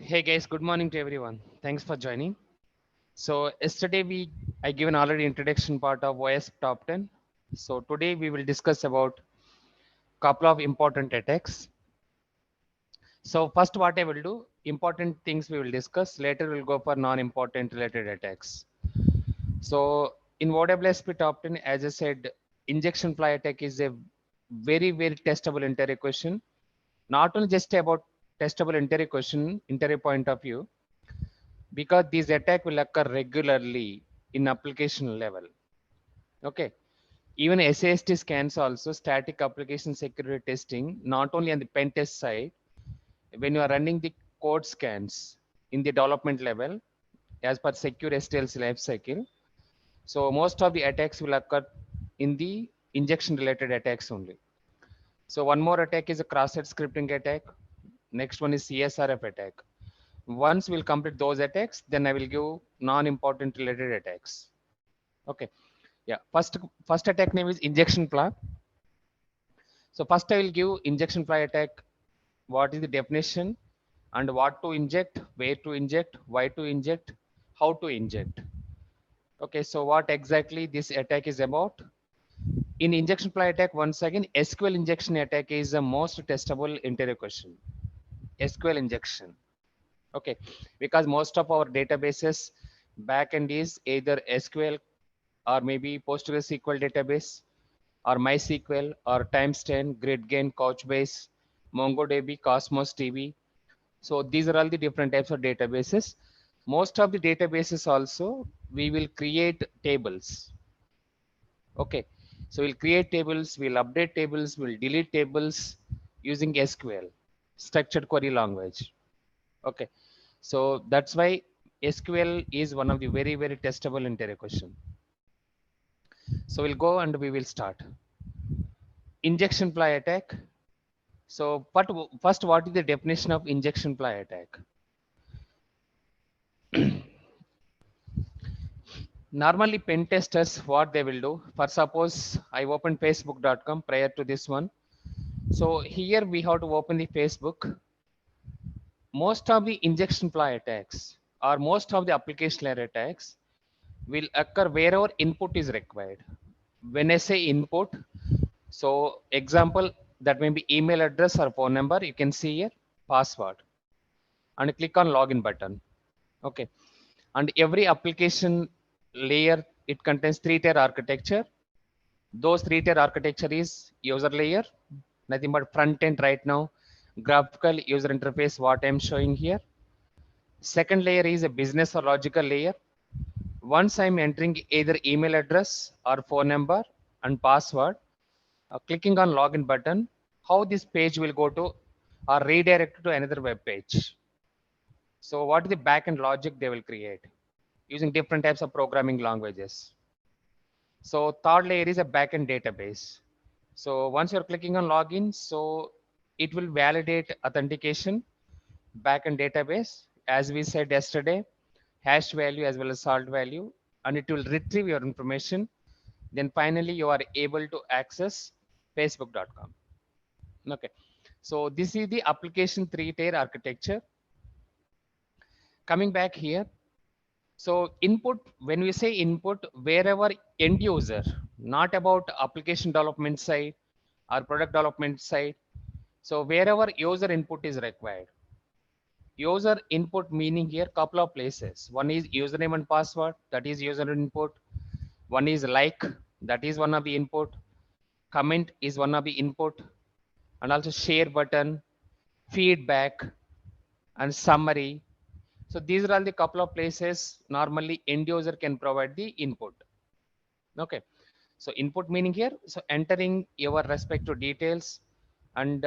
Hey guys, good morning to everyone. Thanks for joining. So yesterday I given already introduction part of OWASP top 10. So today we will discuss about couple of important attacks. So first what I will do, important things we will discuss. Later we'll go for non-important related attacks. So in OWASP top 10, as I said, injection fly attack is a very testable interview question. Not only just about testable interview question, interview point of view, because these attack will occur regularly in application level. Okay. Even SAST scans also static application security testing, not only on the pen test side, when you are running the code scans in the development level as per secure STLC life cycle. So most of the attacks will occur in the injection related attacks only. So one more attack is a cross-site scripting attack. Next one is CSRF attack. Once we'll complete those attacks, then I will give non-important related attacks. Okay. Yeah. First attack name is injection fly. So first I will give injection fly attack. What is the definition and what to inject, where to inject, why to inject, how to inject. Okay. So what exactly this attack is about? In injection fly attack, once again, SQL injection attack is the most testable interview question. SQL injection. Okay, because most of our databases backend is either SQL or maybe PostgreSQL database or MySQL or TimesTen, GridGain, Couchbase, MongoDB, Cosmos DB. So these are all the different types of databases. Most of the databases also we will create tables. Okay, so we'll create tables, we'll update tables, we'll delete tables using SQL, structured query language. Okay, so that's why SQL is one of the very testable interview question. So we'll go and we will start. Injection fly attack. So first, what is the definition of injection fly attack? Normally pen testers, what they will do, for suppose I open facebook.com prior to this one. So here we have to open the Facebook. Most of the injection fly attacks or most of the application layer attacks will occur wherever input is required. When I say input, so example, that may be email address or phone number, you can see here password and click on login button. Okay, and every application layer, it contains three-tier architecture. Those three-tier architecture is user layer, nothing but front end right now, graphical user interface, what I'm showing here. Second layer is a business or logical layer. Once I'm entering either email address or phone number and password, clicking on login button, how this page will go to or redirect to another web page. So what is the backend logic they will create using different types of programming languages. So third layer is a backend database. So once you're clicking on login, so it will validate authentication, backend database, as we said yesterday, hash value as well as salt value, and it will retrieve your information. Then finally you are able to access facebook.com. Okay, so this is the application three-tier architecture. Coming back here, so input, when we say input, wherever end user, not about application development side or product development side, so wherever user input is required. User input meaning here couple of places. One is username and password, that is user input. One is like, that is one of the input. Comment is one of the input, and also share button, feedback, and summary. So these are all the couple of places normally end user can provide the input. Okay, so input meaning here, so entering your respective details and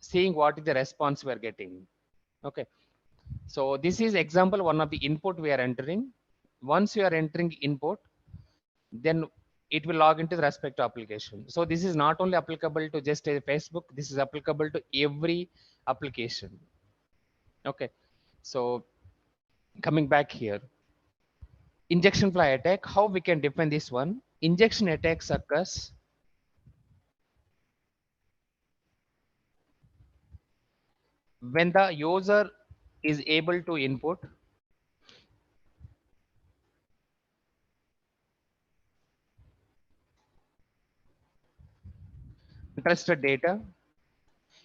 seeing what is the response we are getting. Okay, so this is example one of the input we are entering. Once you are entering input, then it will log into the respective application. So this is not only applicable to just a Facebook, this is applicable to every application. Okay, so coming back here, injection fly attack, how we can define this one? Injection attacks occurs when the user is able to input untrusted data,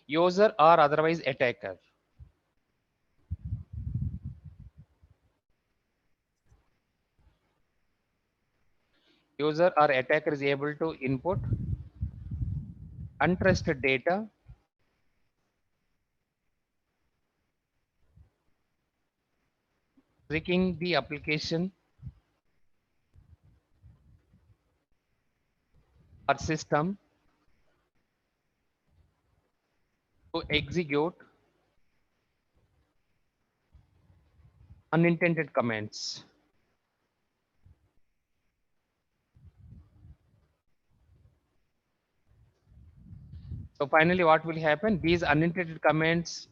user or otherwise attacker. User or attacker is able to input untrusted data, tricking the application or system to execute unintended commands. So finally, what will happen? These unintended commands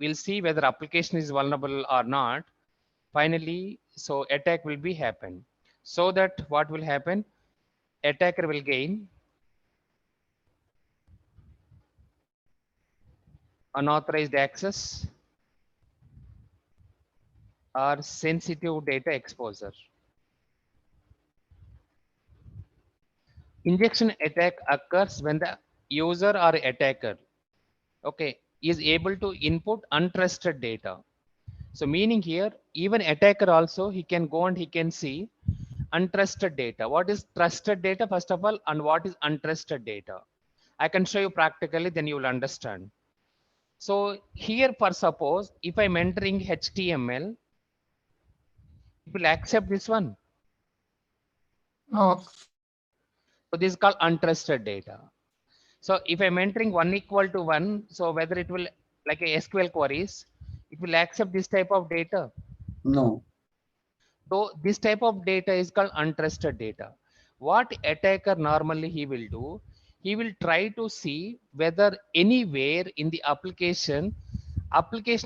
will see whether application is vulnerable or not. Finally, so attack will be happen. So that what will happen? Attacker will gain unauthorized access or sensitive data exposure. Injection attack occurs when the user or attacker, okay, is able to input untrusted data. So meaning here, even attacker also, he can go and he can see untrusted data. What is trusted data first of all, and what is untrusted data? I can show you practically, then you will understand. So here, for suppose, if I'm entering HTML, it will accept this one. No. So this is called untrusted data. So if I'm entering 1 equal to 1, so whether it will, like a SQL queries, it will accept this type of data. No. So this type of data is called untrusted data. What attacker normally he will do, he will try to see whether anywhere in the application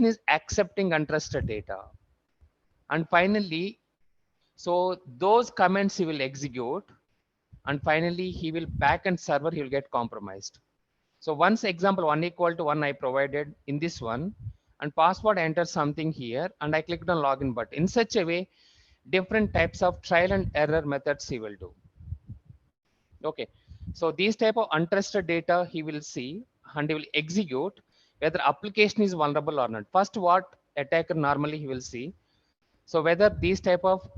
is accepting untrusted data. And finally, so those comments he will execute, and finally he will backend server, he will get compromised. So once example 1 equal to 1 I provided in this one, and password enter something here, and I clicked on login button. In such a way, different types of trial and error methods he will do. Okay, so these type of untrusted data he will see, and he will execute whether application is vulnerable or not. First, what attacker normally he will see, so whether these type of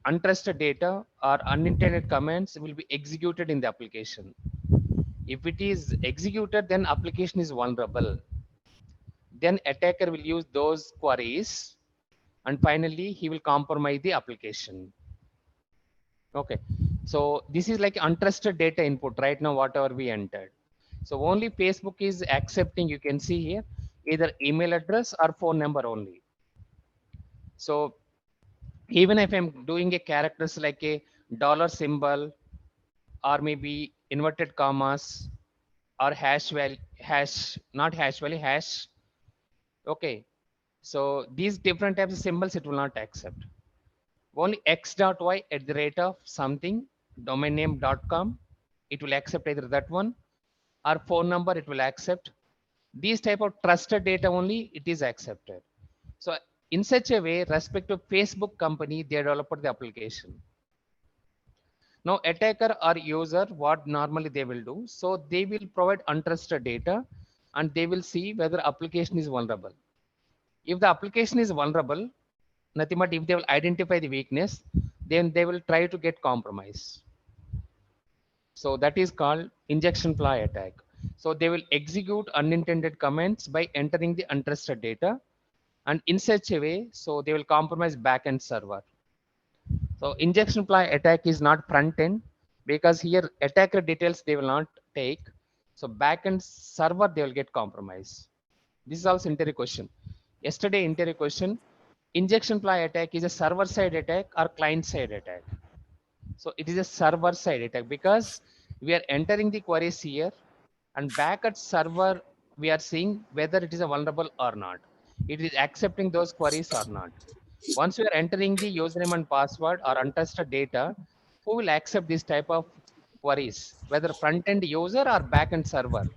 untrusted data or unintended commands will be executed in the application. If it is executed, then application is vulnerable. Then attacker will use those queries, and finally he will compromise the application. Okay, so this is like untrusted data input right now, whatever we entered. So only Facebook is accepting, you can see here, either email address or phone number only. So even if I'm doing a characters like a dollar symbol, or maybe inverted commas, or hash value, hash, not hash value, hash. Okay, so these different types of symbols it will not accept. Only x dot y at the rate of something, domain name.com, it will accept either that one, or phone number it will accept. These type of trusted data only it is accepted. So in such a way, respective Facebook company, they developed the application. Now attacker or user, what normally they will do, so they will provide untrusted data, and they will see whether application is vulnerable. If the application is vulnerable, nothing but if they will identify the weakness, then they will try to get compromise. So that is called injection ploy attack. So they will execute unintended commands by entering the untrusted data, and in such a way, so they will compromise backend server. So injection ploy attack is not front end, because here attacker details they will not take. So backend server they will get compromised. This is also interview question. Yesterday interview question, injection ploy attack is a server side attack or client side attack. So it is a server side attack because we are entering the queries here, and back at server we are seeing whether it is a vulnerable or not. It is accepting those queries or not. Once we are entering the username and password or untrusted data, who will accept this type of queries, whether front end user or back end server?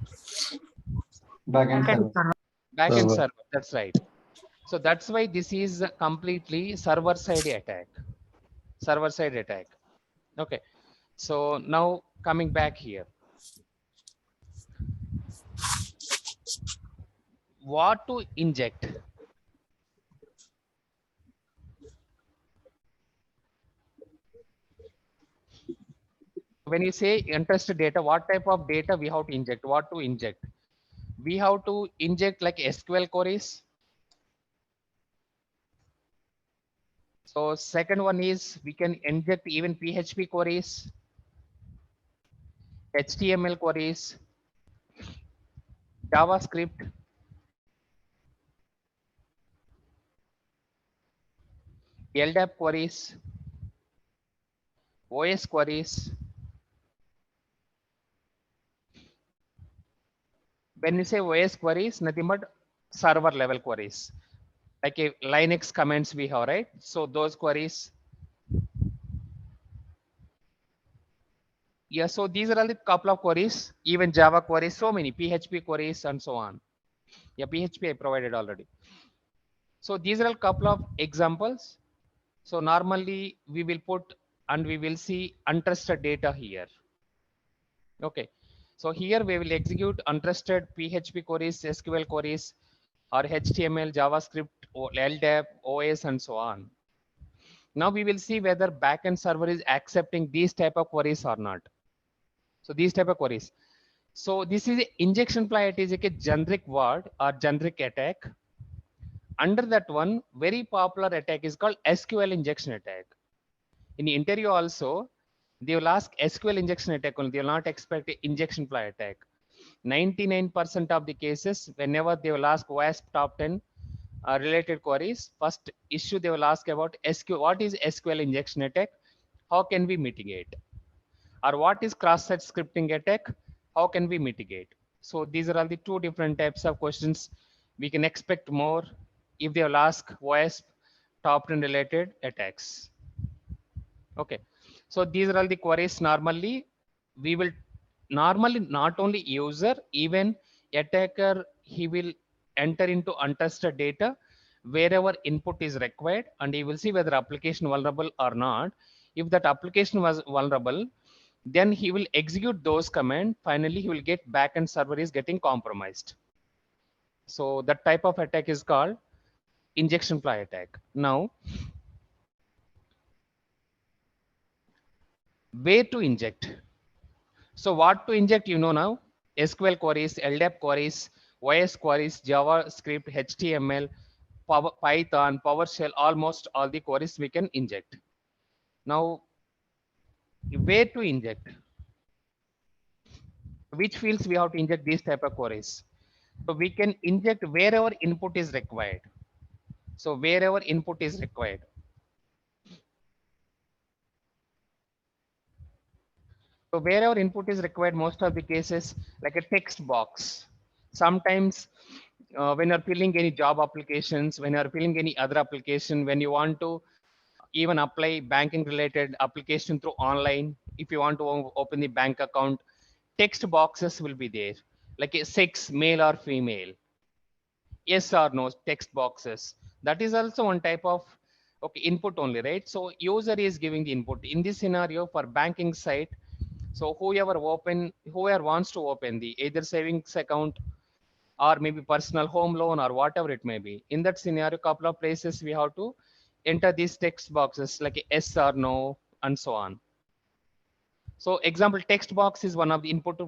Backend server. Back end Server. server, that's right. So that's why this is a completely server side attack. Server side attack. Okay. So now coming back here, what to inject? When you say untrusted data, what type of data we have to inject? What to inject? We have to inject like SQL queries. So second one is we can inject even PHP queries, HTML queries, JavaScript, LDAP queries, OS queries. When you say OS queries, nothing but server level queries, like a Linux commands we have, right? So those queries. Yeah, so these are all the couple of queries, even Java queries, so many PHP queries and so on. Yeah, PHP I provided already. So these are a couple of examples. So normally we will put and we will see untrusted data here. Okay. So here we will execute untrusted PHP queries, SQL queries, or HTML, JavaScript, or LDAP, OS, and so on. Now we will see whether backend server is accepting these type of queries or not. So these type of queries. So this is a injection ply. It is like a generic word or generic attack. Under that one, very popular attack is called SQL injection attack. In the interview also, they will ask SQL injection attack only. They will not expect a injection ply attack. 99% of the cases, whenever they will ask OWASP top 10 related queries, first issue they will ask about SQL. What is SQL injection attack? How can we mitigate? Or what is cross-site scripting attack? How can we mitigate? So these are all the two different types of questions we can expect more if they will ask OWASP top 10 related attacks. Okay, so these are all the queries. Normally we will normally not only user, even attacker, he will enter into untested data wherever input is required, and he will see whether application vulnerable or not. If that application was vulnerable, then he will execute those command. Finally he will get backend server is getting compromised. So that type of attack is called injection ply attack. Now where to inject? So what to inject, you know now, SQL queries, LDAP queries, OS queries, JavaScript, HTML, Python, PowerShell, almost all the queries we can inject. Now, where to inject? Which fields we have to inject these type of queries? So we can inject wherever input is required. So wherever input is required. So wherever input is required, most of the cases, like a text box. Sometimes when you're filling any job applications, when you're filling any other application, when you want to even apply banking related application through online, if you want to open the bank account, text boxes will be there, like a sex, male or female, yes or no text boxes. That is also one type of okay input only, right? So user is giving the input in this scenario for banking site. So whoever wants to open the either savings account or maybe personal home loan or whatever it may be, in that scenario couple of places we have to enter these text boxes like yes or no and so on. So example, text box is one of the input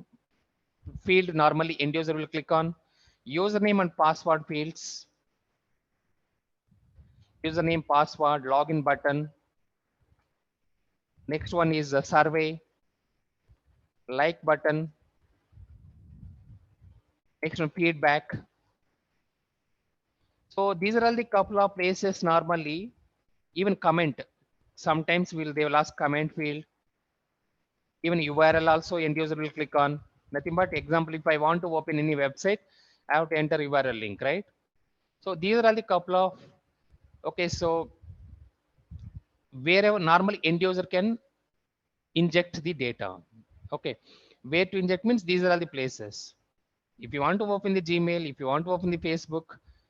field. Normally end user will click on username and password fields, username, password, login button. Next one is a survey, like button. Next one, feedback. So these are all the couple of places normally. Even comment. Sometimes they will ask comment field. Even URL also end user will click on. Nothing but example, if I want to open any website, I have to enter URL link, right? So these are all the couple of okay. So wherever normally end user can inject the data. Okay, where to inject means these are all the places. If you want to open the Gmail, if you want to open the Facebook,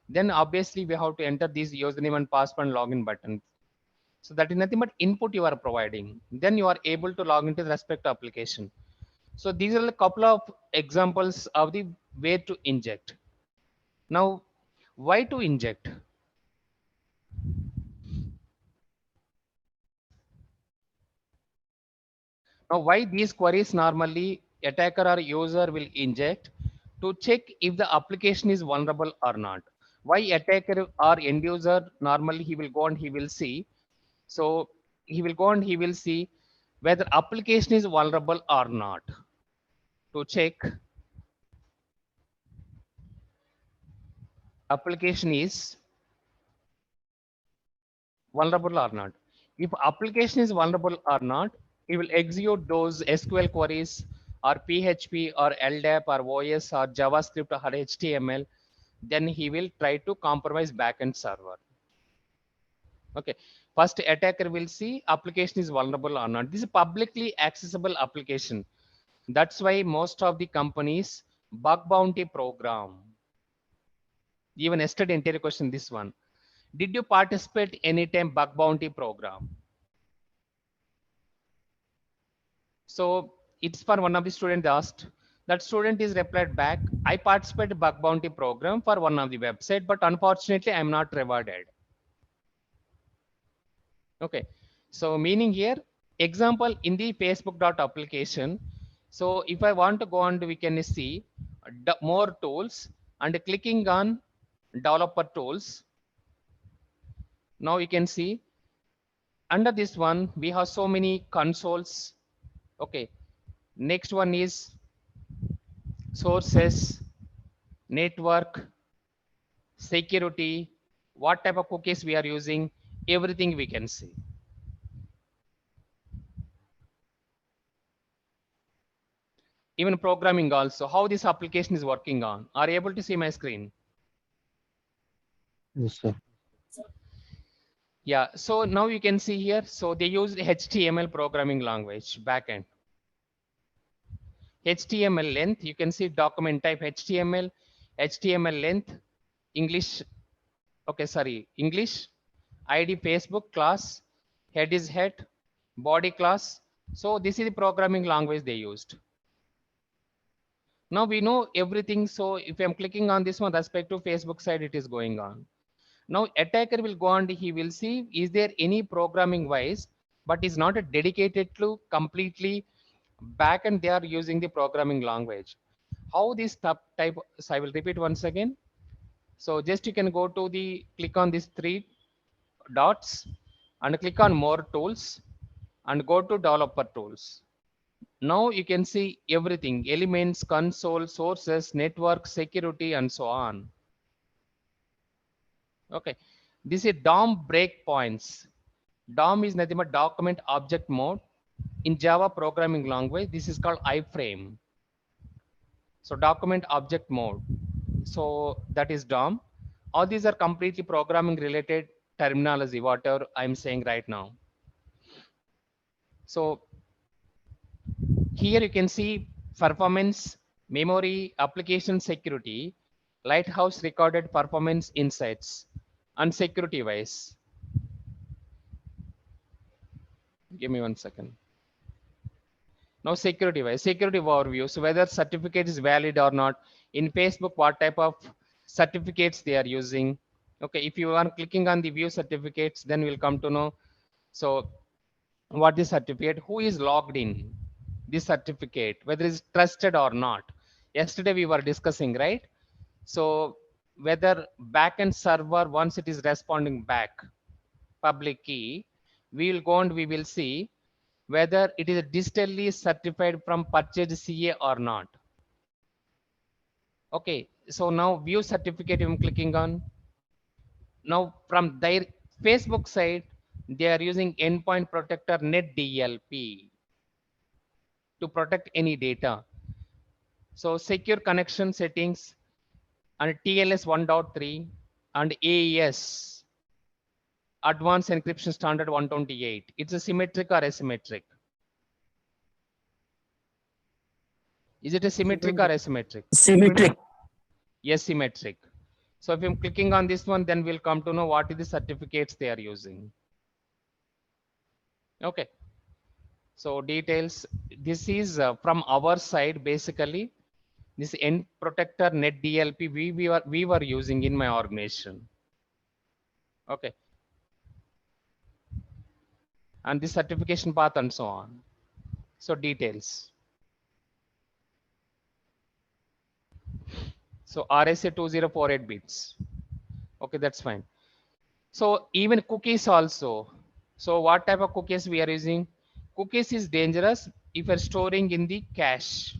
then obviously we have to enter this username and password and login button. So that is nothing but input you are providing. Then you are able to log into the respective application. So these are a couple of examples of the way to inject. Now, why to inject? Now, why these queries normally attacker or user will inject to check if the application is vulnerable or not. Why attacker or end user normally he will go and he will see. So he will go and he will see whether application is vulnerable or not to check application is vulnerable or not. If application is vulnerable or not, it will execute those SQL queries or PHP or LDAP or OS or JavaScript or HTML. Then he will try to compromise backend server. Okay. First, attacker will see application is vulnerable or not. This is publicly accessible application. That's why most of the companies bug bounty program. Even yesterday, entire question this one. Did you participate anytime bug bounty program? So it's for one of the students asked. That student is replied back, I participated bug bounty program for one of the website, but unfortunately I'm not rewarded. Okay. So meaning here, example in the Facebook.application. So if I want to go on, we can see more tools and clicking on developer tools. Now you can see under this one, we have so many consoles. Okay. Next one is sources, network, security, what type of cookies we are using, everything we can see. Even programming also, how this application is working on. Are you able to see my screen? Yes, sir. Yeah, so now you can see here, so they use HTML programming language backend. HTML length, you can see document type HTML, HTML length, English, okay, sorry, English, ID Facebook class, head is head, body class. So this is the programming language they used. Now we know everything. So if I'm clicking on this one, respect to Facebook side, it is going on. Now attacker will go on, he will see, is there any programming wise, but is not a dedicated to completely back and they are using the programming language. How this type, so I will repeat once again. So just you can go to the, click on these three dots and click on more tools and go to developer tools. Now you can see everything, elements, console, sources, network, security, and so on. Okay. This is DOM breakpoints. DOM is nothing but document object mode. In Java programming language, this is called iframe. So document object mode. So that is DOM. All these are completely programming related terminology, whatever I'm saying right now. So here you can see performance, memory, application security, Lighthouse recorded performance insights, and security wise. Give me 1 second. Now security wise, security overview. So whether certificate is valid or not. In Facebook, what type of certificates they are using. Okay, if you are clicking on the view certificates, then we'll come to know. So what is certificate, who is logged in this certificate, whether it's trusted or not. Yesterday we were discussing, right? So whether backend server, once it is responding back public key, we will go and we will see whether it is digitally certified from purchase CA or not. Okay, so now view certificate I'm clicking on. Now from their Facebook side, they are using endpoint protector NetDLP to protect any data. So secure connection settings and TLS 1.3 and AES advanced encryption standard 128. It's a symmetric or asymmetric. Is it a symmetric or asymmetric? Symmetric. Yes, symmetric. So if I'm clicking on this one, then we'll come to know what is the certificates they are using. Okay. So details, this is from our side, basically, this end protector net DLP we were using in my organization. Okay. And the certification path and so on. So details. So RSA 2048 bits. Okay, that's fine. So even cookies also. So what type of cookies we are using? Cookies is dangerous if you're storing in the cache.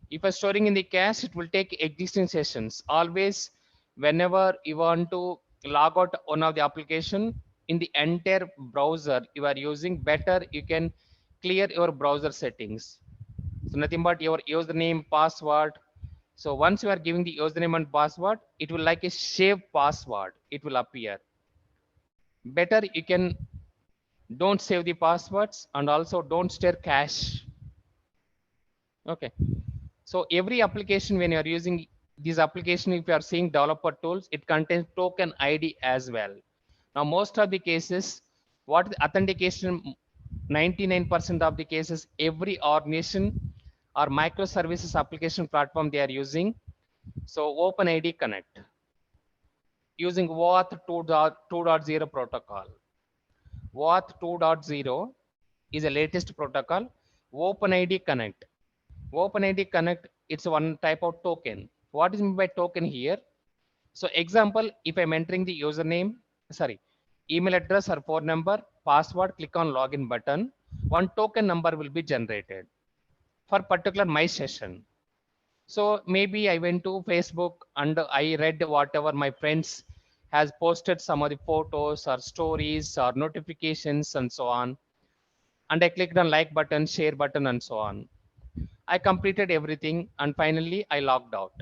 If you're storing in the cache, it will take existing sessions. Always, whenever you want to log out one of the application in the entire browser you are using, better you can clear your browser settings. So nothing but your username, password. So once you are giving the username and password, it will like a save password. It will appear. Better you can don't save the passwords and also don't share cache. Okay. So every application when you are using this application, if you are seeing developer tools, it contains token ID as well. Now most of the cases, what the authentication, 99% of the cases, every organization or microservices application platform they are using. So OpenID Connect using OAuth 2.0 protocol. OAuth 2.0 is the latest protocol. OpenID Connect. OpenID Connect, it's one type of token. What is meant by token here? So example, if I'm entering the username, sorry, email address or phone number, password, click on login button, one token number will be generated for particular my session. So maybe I went to Facebook and I read whatever my friends has posted, some of the photos or stories or notifications and so on. And I clicked on like button, share button and so on. I completed everything and finally I logged out.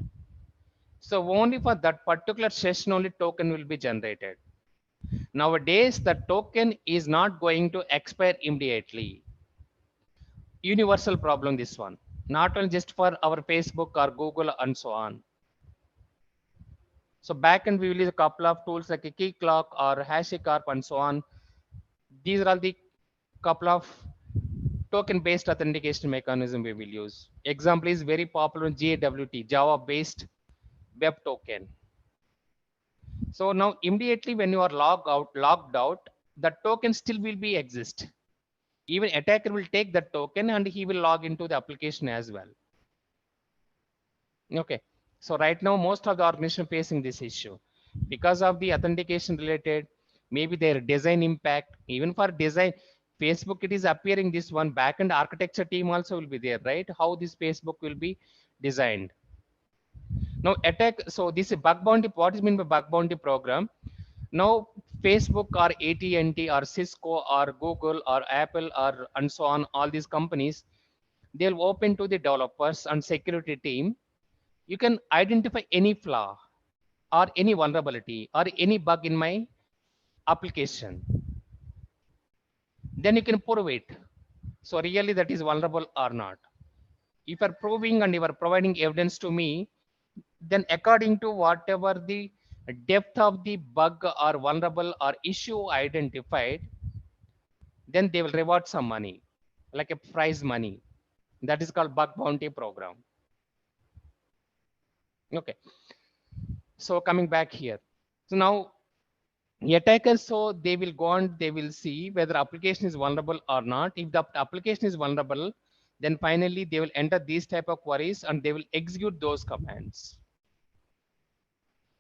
So only for that particular session only token will be generated. Nowadays the token is not going to expire immediately. Universal problem this one. Not only just for our Facebook or Google and so on. So backend we will use a couple of tools like a key clock or HashiCorp and so on. These are all the couple of token based authentication mechanism we will use. Example is very popular in JWT, Java based web token. So now immediately when you are logged out, the token still will be exist. Even attacker will take that token and he will log into the application as well. Okay. So right now most of the organization facing this issue because of the authentication related, maybe their design impact, even for design, Facebook it is appearing this one backend architecture team also will be there, right? How this Facebook will be designed. Now attack, so this is bug bounty, what is meant by bug bounty program? Now Facebook or AT&T or Cisco or Google or Apple or and so on, all these companies, they'll open to the developers and security team. You can identify any flaw or any vulnerability or any bug in my application. Then you can prove it. So really that is vulnerable or not. If you are proving and you are providing evidence to me, then according to whatever the depth of the bug or vulnerable or issue identified, then they will reward some money, like a prize money. That is called bug bounty program. Okay. So coming back here. So now attackers, so they will go on, they will see whether application is vulnerable or not. If the application is vulnerable, then finally they will enter these type of queries and they will execute those commands.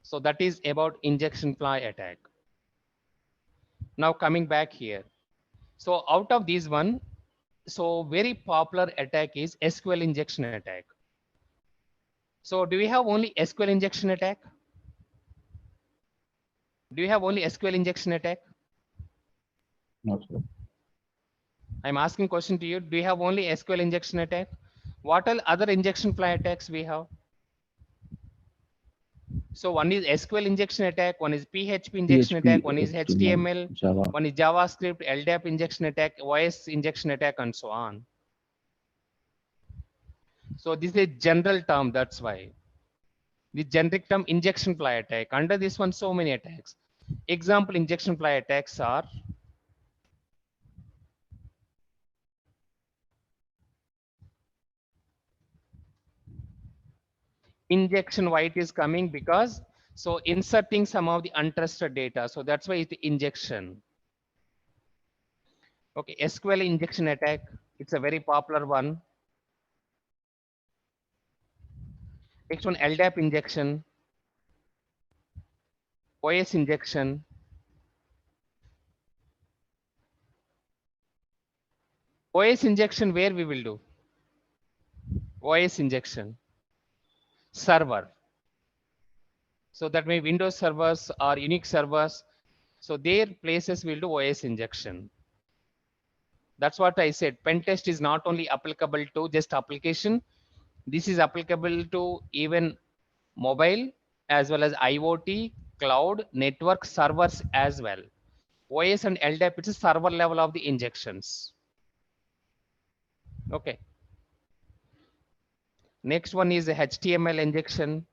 So that is about injection fly attack. Now coming back here. So out of these one, so very popular attack is SQL injection attack. So do we have only SQL injection attack? Do you have only SQL injection attack? No, sir. I'm asking question to you. Do you have only SQL injection attack? What are other injection fly attacks we have? So one is SQL injection attack, one is PHP injection attack, PHP, one is HTML, HTML, Java. one is JavaScript, LDAP injection attack, OS injection attack, and so on. So this is a general term, that's why. The generic term injection fly attack. Under this one, so many attacks. Example injection fly attacks are injection. Why it is coming? Because so inserting some of the untrusted data. So that's why it's injection. Okay, SQL injection attack. It's a very popular one. Next one, LDAP injection, OS injection. OS injection, where we will do? OS injection, server. So that may Windows servers or Unix servers. So their places will do OS injection. That's what I said. Pen test is not only applicable to just application. This is applicable to even mobile as well as IoT, cloud, network, servers as well. OS and LDAP, it's a server level of the injections. Okay. Next one is HTML injection,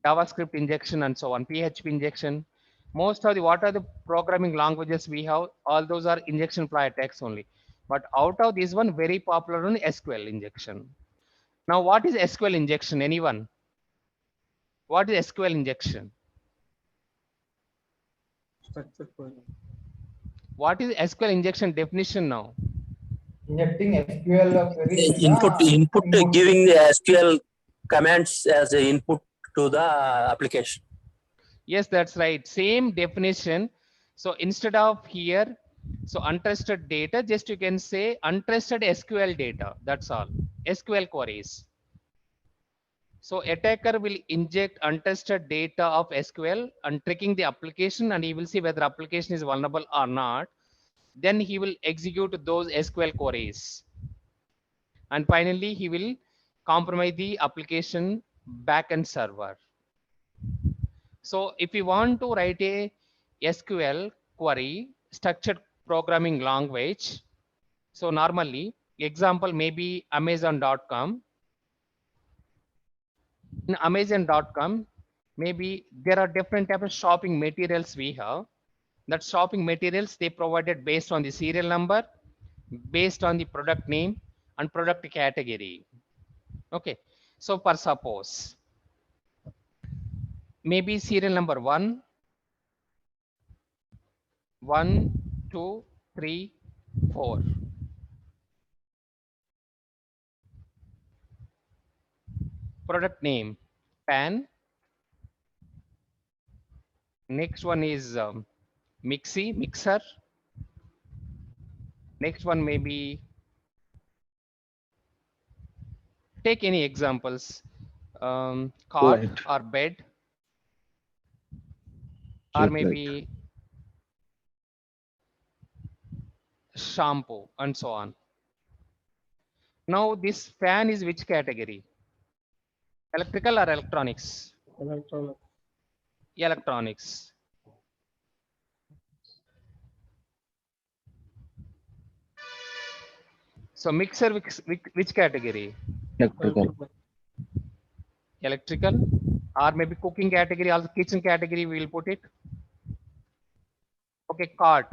JavaScript injection, and so on, PHP injection. Most of the, what are the programming languages we have? All those are injection fly attacks only. But out of this one, very popular one, SQL injection. Now, what is SQL injection? Anyone? What is SQL injection? What is SQL injection definition now? Injecting SQL queries in input the giving the SQL commands as an input to the application. Yes, that's right. Same definition. So instead of here, so untrusted data, just you can say untrusted SQL data. That's all. SQL queries. So attacker will inject untested data of SQL and tricking the application, and he will see whether application is vulnerable or not. Then he will execute those SQL queries. And finally, he will compromise the application backend server. So if you want to write a SQL query, structured programming language, so normally, example maybe Amazon.com. In Amazon.com, maybe there are different types of shopping materials we have. That shopping materials they provided based on the serial number, based on the product name and product category. Okay, so for suppose, maybe serial number 1, 1, 2, 3, 4. Product name, pan. Next one is mixer. Next one maybe, take any examples, cot Light. or bed, or Street maybe shampoo and so on. Now this fan is which category? Electrical or electronics? Electronics. So mixer which category? electrical. Electrical, or maybe cooking category, also kitchen category we will put it. Okay, cart,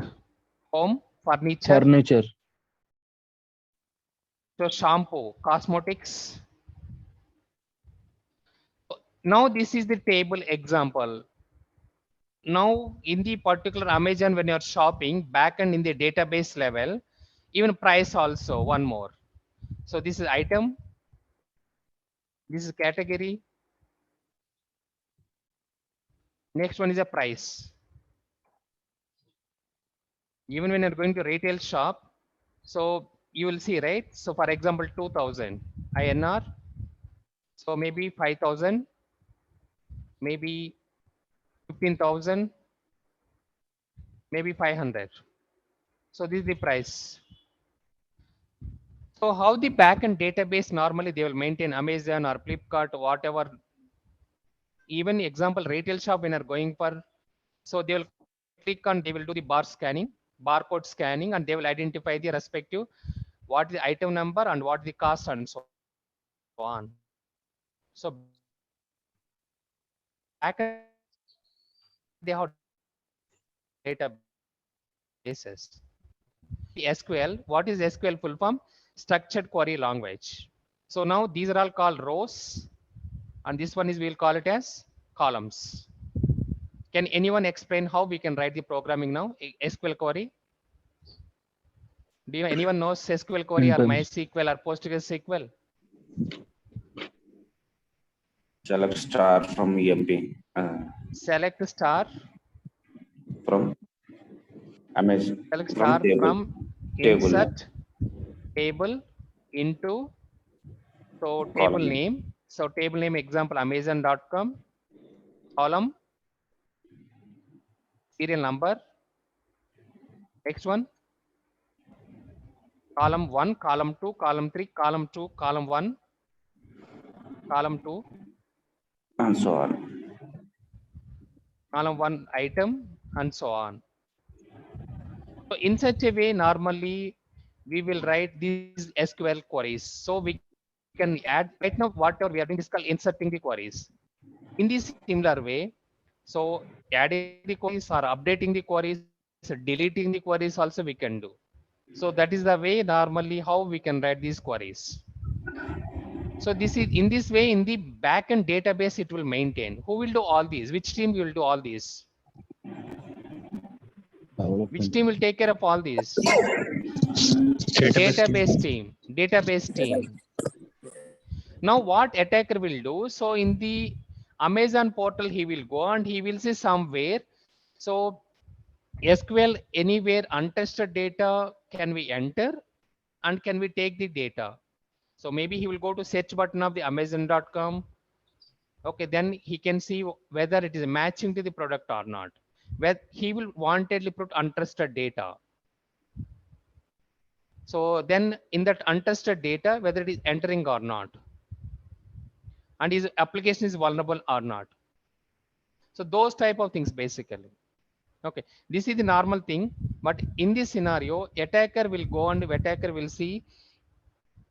home, furniture. Furniture. So shampoo, cosmetics. Now this is the table example. Now in the particular Amazon, when you're shopping back and in the database level, even price also one more. So this is item, this is category. Next one is a price. Even when you're going to retail shop, so you will see, right? So for example, 2000 INR. So maybe 5000, maybe 15,000, maybe 500. So this is the price. So how the backend database normally they will maintain Amazon or Flipkart or whatever. Even example retail shop when are going for, so they will click on, they will do the barcode scanning, and they will identify the respective what is the item number and what is the cost and so on. So they have databases. SQL, what is SQL full form? Structured query language. So now these are all called rows, and this one is, we'll call it as columns. Can anyone explain how we can write the programming now? SQL query. Do you anyone knows SQL query or MySQL or PostgreSQL? Select star from EMP. Select star. From Amazon. Select star from insert table into, so table Column. name. So table name example Amazon.com, column, serial number. Next one, column 1, column 2, column 3, column 2, column 1, column 2, and so on. column 1 item, and so on. So in such a way, normally we will write these SQL queries. So we can add, right now whatever we are doing is called inserting the queries. In this similar way, so adding the queries or updating the queries, deleting the queries also we can do. So that is the way normally how we can write these queries. So this is, in this way, in the backend database it will maintain. Who will do all these? Which team will do all these? Which team will take care of all these? Database team. Database team. Now what attacker will do? So in the Amazon portal, he will go and he will see somewhere. So SQL anywhere untested data can we enter and can we take the data? So maybe he will go to search button of the Amazon.com. Okay, then he can see whether it is matching to the product or not. Where he will wantedly put untrusted data. So then in that untested data, whether it is entering or not, and his application is vulnerable or not. So those type of things basically. Okay, this is the normal thing, but in this scenario, attacker will go and attacker will see,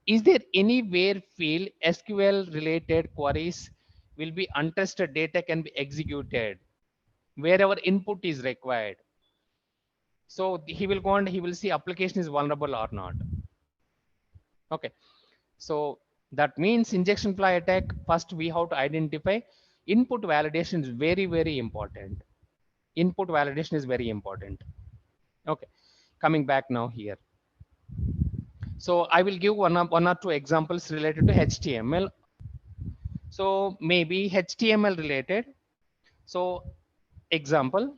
is there anywhere field SQL related queries will be untested data can be executed wherever input is required. So he will go and he will see application is vulnerable or not. Okay, so that means injection fly attack, first we have to identify input validation is very, very important. Input validation is very important. Okay, coming back now here. So I will give one or two examples related to HTML. So maybe HTML related. So example.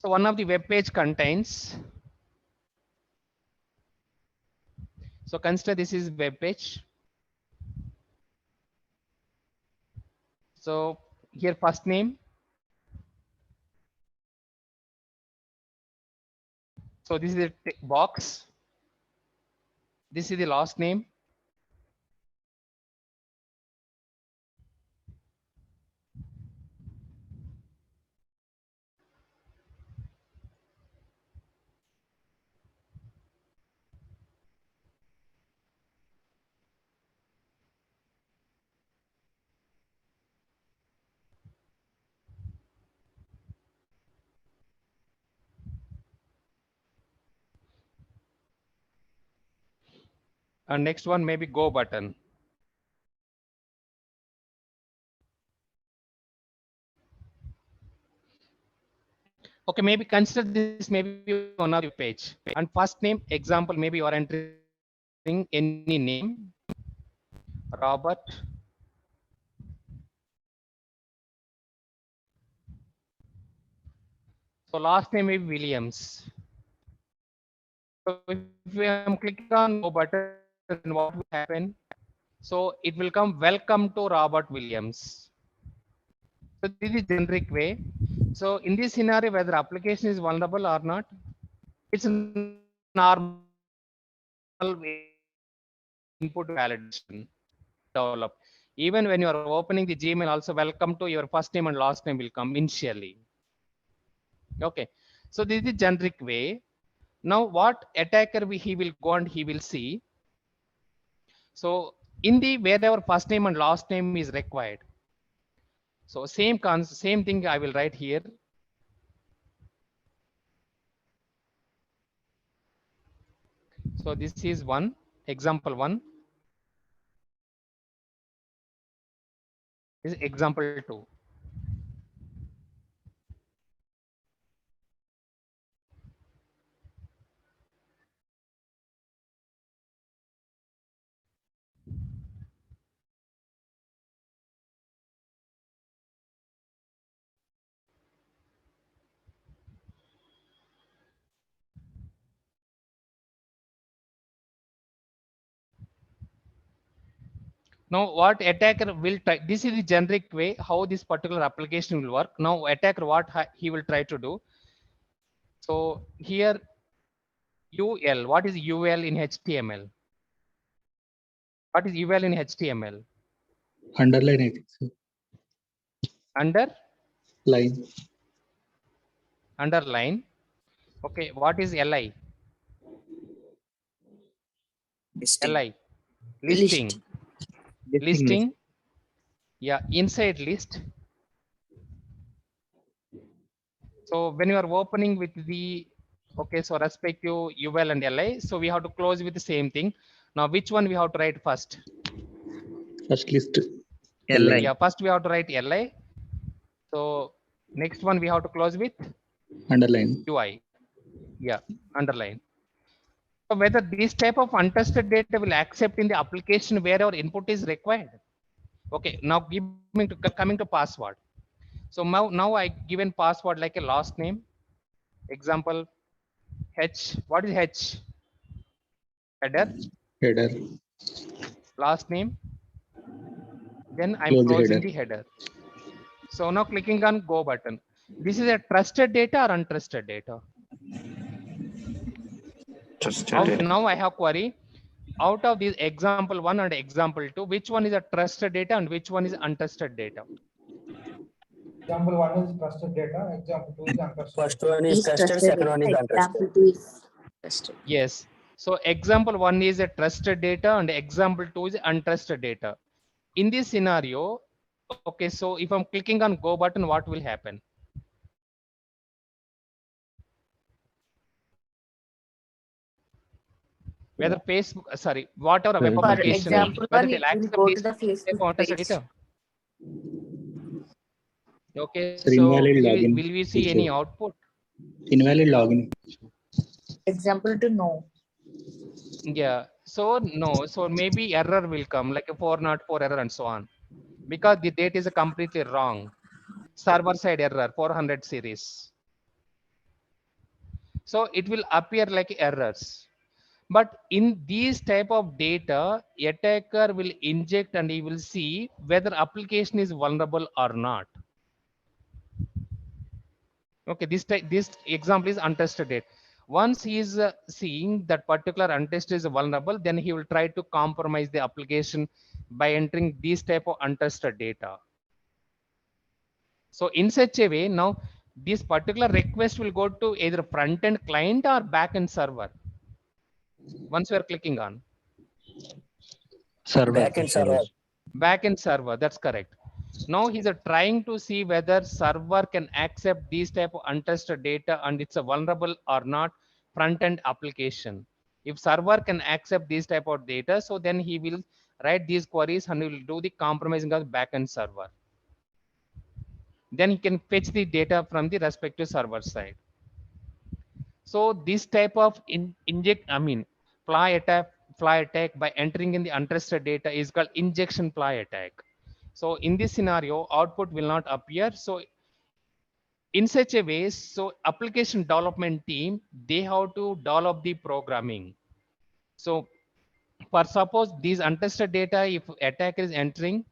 So one of the web page contains. So consider this is web page. So here first name. So this is the box. This is the last name. And next one maybe go button. Okay, maybe consider this maybe one of the page. And first name example, maybe you are entering any name, Robert. So last name is Williams. So if we am clicking on go button, what will happen? So it will come welcome to Robert Williams. So this is generic way. So in this scenario, whether application is vulnerable or not, it's a normal input validation develop. Even when you are opening the Gmail, also welcome to your first name and last name will come initially. Okay, so this is generic way. Now what attacker he will go and he will see. So in the wherever first name and last name is required, so same thing I will write here. So this is one example one. This is example two. Now what attacker will try, this is the generic way how this particular application will work. Now attacker what he will try to do. So here UL, what is UL in HTML? What is UL in HTML? Underline, I think so. Underline. Line. Okay, what is LI? LI. Listing. Listing. Yeah, inside list. So when you are opening with the, okay, so respective UL and LI, so we have to close with the same thing. Now which one we have to write first? First list. LI. Yeah, first we have to write LI. So next one we have to close with Underline. UI. Yeah, underline. So whether this type of untrusted data will accept in the application where our input is required. Okay, now coming to password. So now I given password like a last name. Example H. What is H? Header. Header. Last name. Then I'm Close the closing header. the header. So now clicking on go button. This is a trusted data or untrusted data? Trusted. Now I have query. Out of this example 1 and example 2, which one is a trusted data and which one is untrusted data? Example 1 is trusted data, example 2 is untrusted. First one is trusted, second one is untrusted. Example 2 is trusted. Yes. So example 1 is a trusted data and example 2 is untrusted data. In this scenario, okay, so if I'm clicking on go button, what will happen? Whether Facebook, sorry, whatever web For For application, example whether 1, they'll it will accept go this to the type of Facebook untrusted page. data. Okay, Sir, so invalid login. will we see any output? Invalid login. Example 2, no. Yeah, so no, so maybe error will come like a 404 error and so on, because the date is completely wrong. Server side error 400 series. So it will appear like errors. But in these type of data, attacker will inject and he will see whether application is vulnerable or not. Okay, this example is untested data. Once he is seeing that particular untested is vulnerable, then he will try to compromise the application by entering these type of untested data. So in such a way, now this particular request will go to either front end client or back end server. Once we are clicking on Server. Backend server. back end server, that's correct. Now he's trying to see whether server can accept these type of untested data and it's a vulnerable or not front end application. If server can accept these type of data, so then he will write these queries and he will do the compromising of the backend server. Then he can fetch the data from the respective server side. So this type of fly attack by entering in the untrusted data is called injection fly attack. So in this scenario, output will not appear. So in such a way, so application development team, they have to develop the programming. So for suppose these untested data, if attacker is entering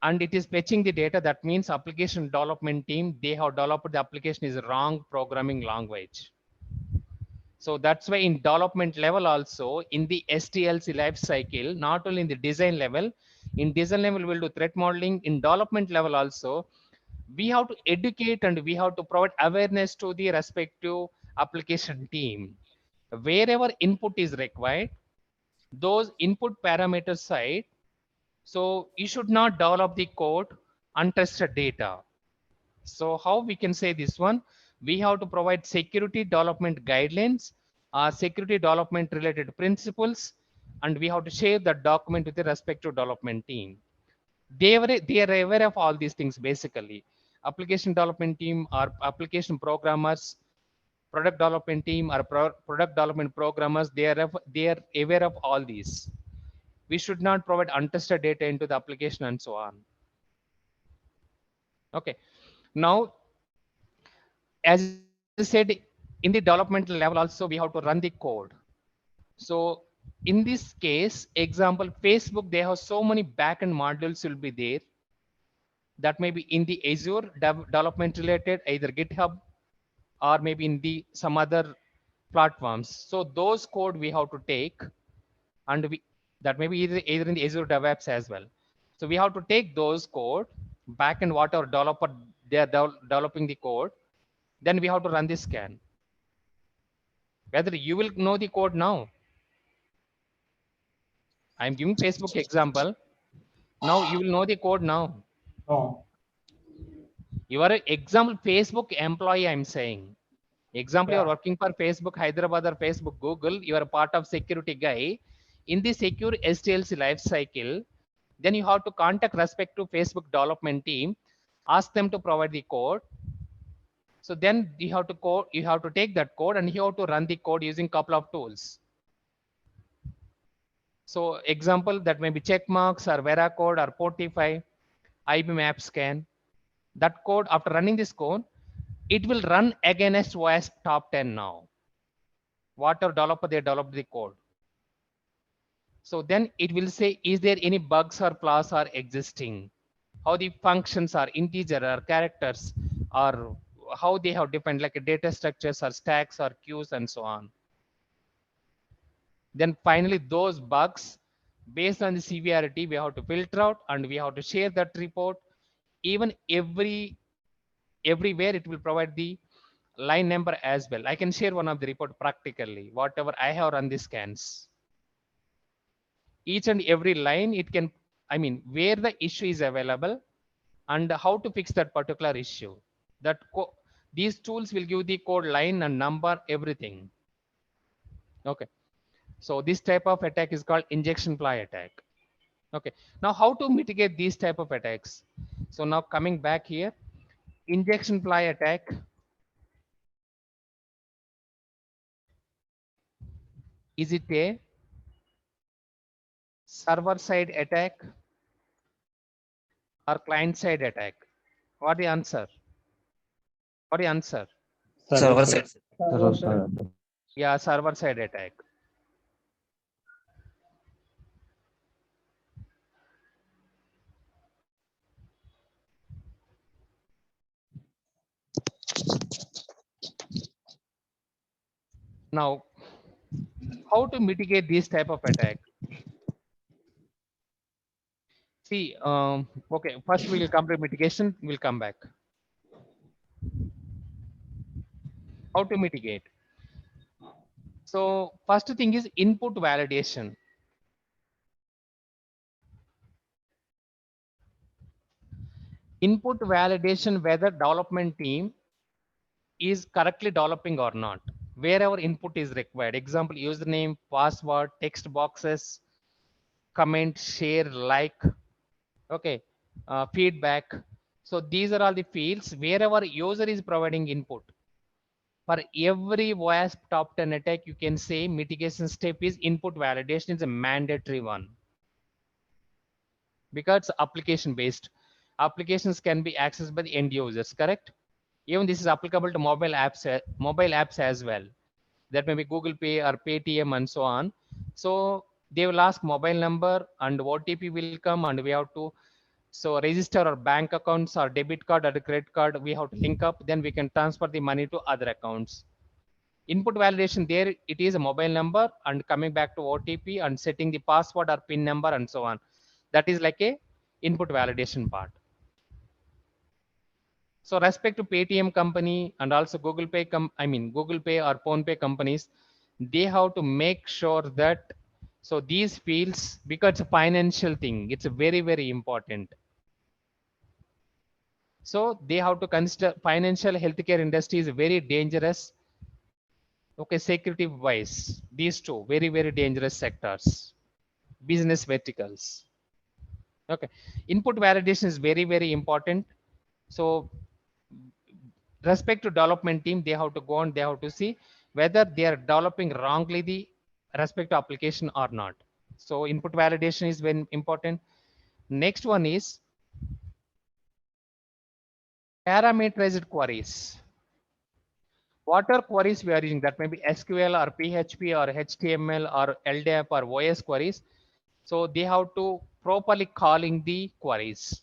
and it is fetching the data, that means application development team, they have developed the application is wrong programming language. So that's why in development level also, in the SDLC life cycle, not only in the design level, in design level we'll do threat modeling, in development level also, we have to educate and we have to provide awareness to the respective application team. Wherever input is required, those input parameter side. So you should not develop the code untrusted data. So how we can say this one? We have to provide security development guidelines, security development related principles, and we have to share the document with the respective development team. They are aware of all these things basically. Application development team or application programmers, product development team or product development programmers, they are aware of all these. We should not provide untested data into the application and so on. Okay, now as I said, in the developmental level also we have to run the code. So in this case, example Facebook, they have so many backend modules will be there. That may be in the Azure development related, either GitHub or maybe in the some other platforms. So those code we have to take, and we that may be either in the Azure DevOps as well. So we have to take those code back and whatever developer they are developing the code, then we have to run the scan. Whether you will know the code now. I'm giving Facebook example. Now you will know the code now. No. You are an example Facebook employee, I'm saying. Example, you are Yeah. working for Facebook Hyderabad or Facebook Google. You are a part of security guy. In the secure SDLC life cycle, then you have to contact respective Facebook development team, ask them to provide the code. So then you have to take that code and you have to run the code using couple of tools. So example, that may be checkmarks or Veracode or Portify, IBM app scan. That code, after running this code, it will run against OWASP top 10 now. Whatever developer they developed the code. So then it will say, is there any bugs or flaws are existing? How the functions are integer or characters, or how they have defined like data structures or stacks or queues and so on. Then finally those bugs, based on the severity, we have to filter out and we have to share that report. Even everywhere it will provide the line number as well. I can share one of the report practically, whatever I have run the scans. Each and every line it can, I mean, where the issue is available and how to fix that particular issue. That these tools will give the code line and number, everything. Okay. So this type of attack is called injection ply attack. Okay. Now how to mitigate these type of attacks? So now coming back here, injection ply attack. Is it a server side attack or client side attack? What the answer? What the answer? Server side. Yeah, server side attack. Now, how to mitigate this type of attack? See, okay, first we will come to mitigation, we'll come back. How to mitigate? So first thing is input validation. Input validation, whether development team is correctly developing or not, wherever input is required. Example, username, password, text boxes, comment, share, like, okay, feedback. So these are all the fields wherever user is providing input. For every OWASP top 10 attack, you can say mitigation step is input validation is a mandatory one. Because application based. Applications can be accessed by the end users, correct? Even this is applicable to mobile apps as well. That may be Google Pay or Paytm and so on. So they will ask mobile number and OTP will come, and we have to register our bank accounts or debit card or credit card. We have to link up, then we can transfer the money to other accounts. Input validation, there it is a mobile number and coming back to OTP and setting the password or PIN number and so on. That is like a input validation part. So respect to Paytm company and also Google Pay, Google Pay or PhonePe companies, they have to make sure that So these fields, because it's a financial thing, it's a very, very important. So they have to consider financial healthcare industry is very dangerous. Okay, security wise, these two very, very dangerous sectors, business verticals. Okay, input validation is very, very important. So respect to development team, they have to go on, they have to see whether they are developing wrongly the respect to application or not. So input validation is very important. Next one is parameterized queries. What are queries we are using? That may be SQL or PHP or HTML or LDAP or OS queries. So they have to properly calling the queries.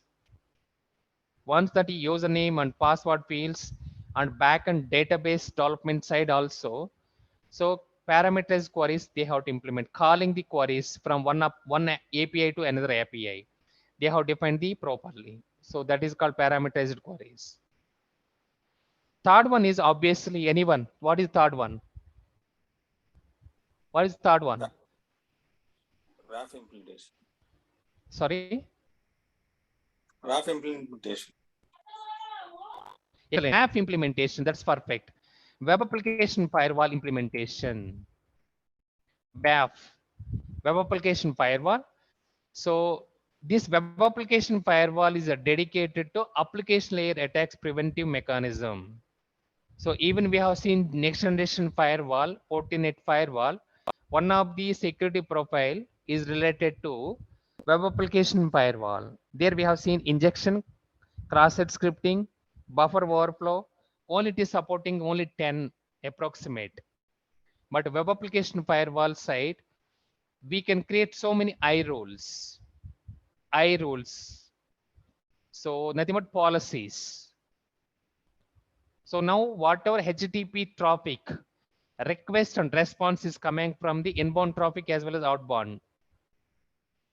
Once that username and password fields and backend database development side also. So parameterized queries they have to implement, calling the queries from one API to another API. They have defined the properly. So that is called parameterized queries. Third one is obviously anyone. What is third one? What is third one? RAF implementation. Sorry? RAF implementation. App implementation, that's perfect. Web application firewall implementation. WAF, web application firewall. So this web application firewall is dedicated to application layer attacks preventive mechanism. So even we have seen next generation firewall, Fortinet firewall, one of the security profile is related to web application firewall. There we have seen injection, cross-site scripting, buffer overflow. Only it is supporting only 10 approximate. But web application firewall side, we can create so many I rules. So nothing but policies. So now whatever HTTP traffic, request and response is coming from the inbound traffic as well as outbound.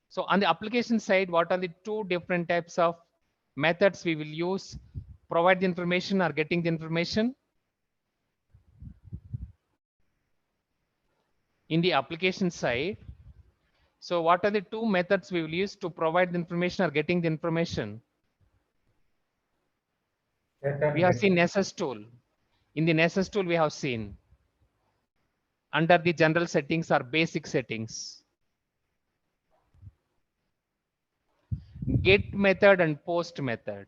So on the application side, what are the two different types of methods we will use? Provide the information or getting the information. In the application side, so what are the two methods we will use to provide the information or getting the information? We have seen Nessus tool. In the Nessus tool, we have seen under the general settings or basic settings. Get method and post method.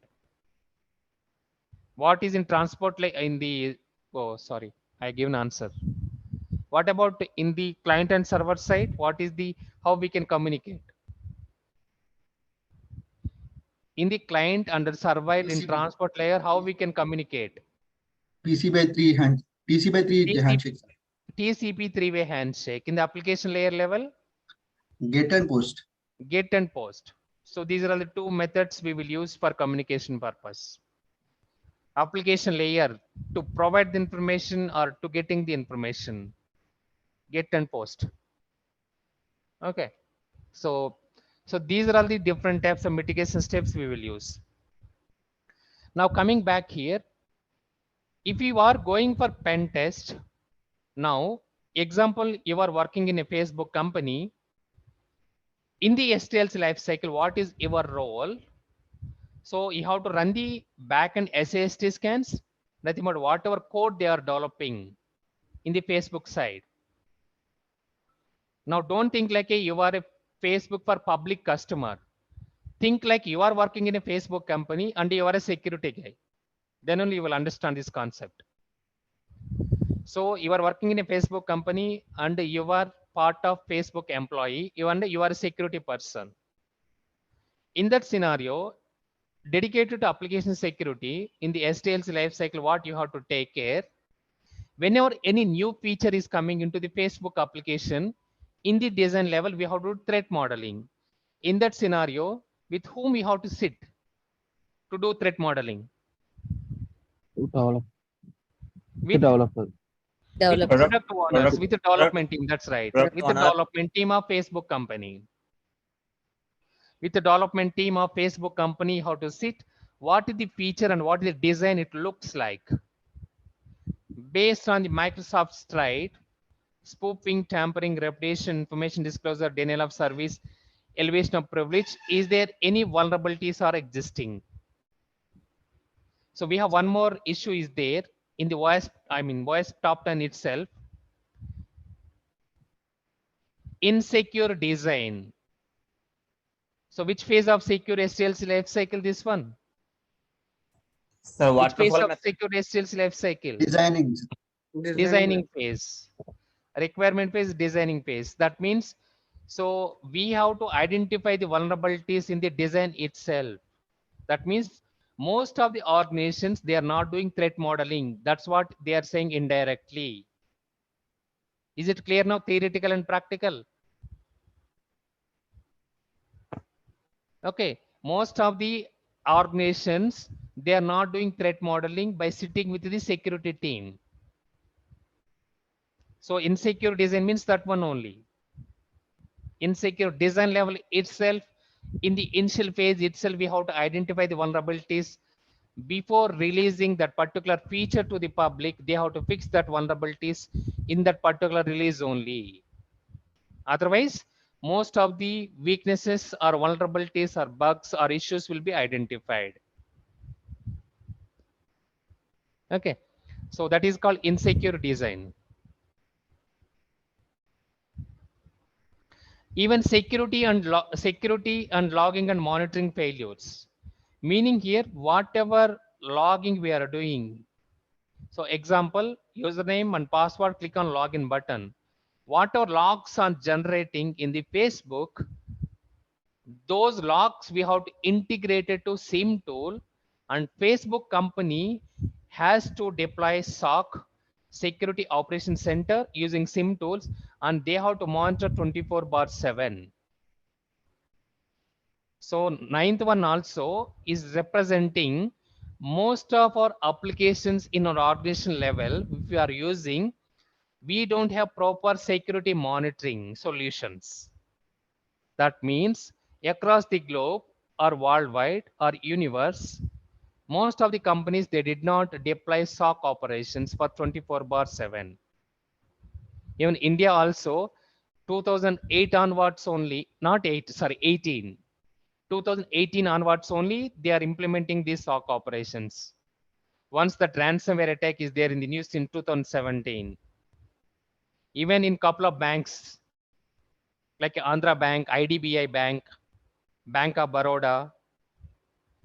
What is in transport like in the, oh, sorry, I give an answer. What about in the client and server side? What is the, how we can communicate? In the client and the server in transport layer, how we can communicate? TCP/3 handshake. TCP three-way handshake. In the application layer level? Get and post. Get and post. So these are the two methods we will use for communication purpose. Application layer to provide the information or to getting the information. Get and post. Okay. So these are all the different types of mitigation steps we will use. Now coming back here, if you are going for pen test, now example, you are working in a Facebook company. In the STLC life cycle, what is your role? So you have to run the backend SAST scans, nothing but whatever code they are developing in the Facebook side. Now don't think like you are a Facebook for public customer. Think like you are working in a Facebook company and you are a security guy. Then only you will understand this concept. So you are working in a Facebook company and you are part of Facebook employee, you are a security person. In that scenario, dedicated to application security in the STLC lifecycle, what you have to take care, whenever any new feature is coming into the Facebook application, in the design level, we have to do threat modeling. In that scenario, with whom we have to sit to do threat modeling? Developer. With Developer. with Developer. product owners, with the development team, that's right. Product With the owner. development team of Facebook company. With the development team of Facebook company, how to sit, what is the feature and what is the design it looks like. Based on the Microsoft slide, spoofing, tampering, reputation, information disclosure, denial of service, elevation of privilege. Is there any vulnerabilities are existing? So we have one more issue is there in the OWASP top 10 itself. Insecure design. So which phase of secure SDLC life cycle this one? So Which phase waterfall of method. secure SDLC life cycle? Designing. Designing phase. Requirement phase, designing phase. That means, so we have to identify the vulnerabilities in the design itself. That means most of the organizations, they are not doing threat modeling. That's what they are saying indirectly. Is it clear now, theoretical and practical? Okay, most of the organizations, they are not doing threat modeling by sitting with the security team. So insecure design means that one only. Insecure design level itself, in the initial phase itself, we have to identify the vulnerabilities. Before releasing that particular feature to the public, they have to fix that vulnerabilities in that particular release only. Otherwise, most of the weaknesses or vulnerabilities or bugs or issues will be identified. Okay, so that is called insecure design. Even security and logging and monitoring failures, meaning here whatever logging we are doing. So example, username and password, click on login button. Whatever logs are generating in the Facebook, those logs we have to integrate it to SIM tool, and Facebook company has to deploy SOC, security operation center, using SIM tools, and they have to monitor 24/7. So ninth one also is representing most of our applications in our organization level. If we are using, we don't have proper security monitoring solutions. That means across the globe or worldwide or universe, most of the companies, they did not deploy SOC operations for 24/7. Even India also, 2008 onwards only, not 8, sorry, 18. 2018 onwards only, they are implementing these SOC operations. Once the ransomware attack is there in the news in 2017. Even in couple of banks, like Andhra Bank, IDBI Bank, Bank of Baroda.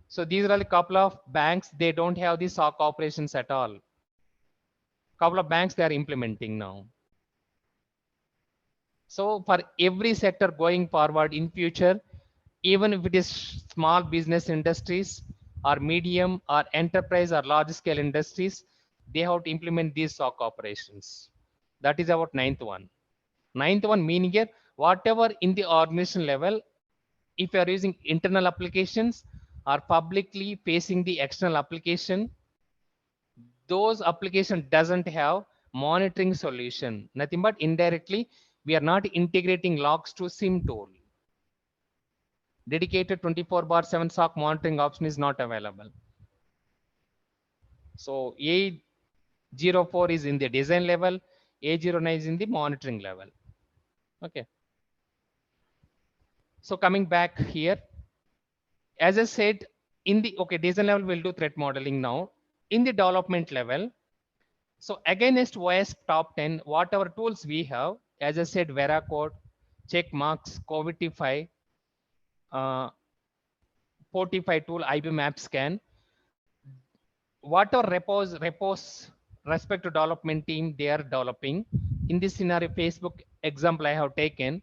So these are a couple of banks, they don't have the SOC operations at all. Couple of banks they are implementing now. So for every sector going forward in future, even if it is small business industries or medium or enterprise or large scale industries, they have to implement these SOC operations. That is about ninth one. Ninth one meaning here, whatever in the organization level, if you are using internal applications or publicly facing the external application, those application doesn't have monitoring solution, nothing but indirectly, we are not integrating logs to SIM tool. Dedicated 24/7 SOC monitoring option is not available. So A04 is in the design level, A09 is in the monitoring level. Okay. So coming back here, as I said, in the design level, we'll do threat modeling now. In the development level, so against OWASP top 10, whatever tools we have, as I said, Veracode, Checkmarks, Covitify, Fortify tool, IB map scan, whatever repos respect to development team they are developing. In this scenario, Facebook example I have taken.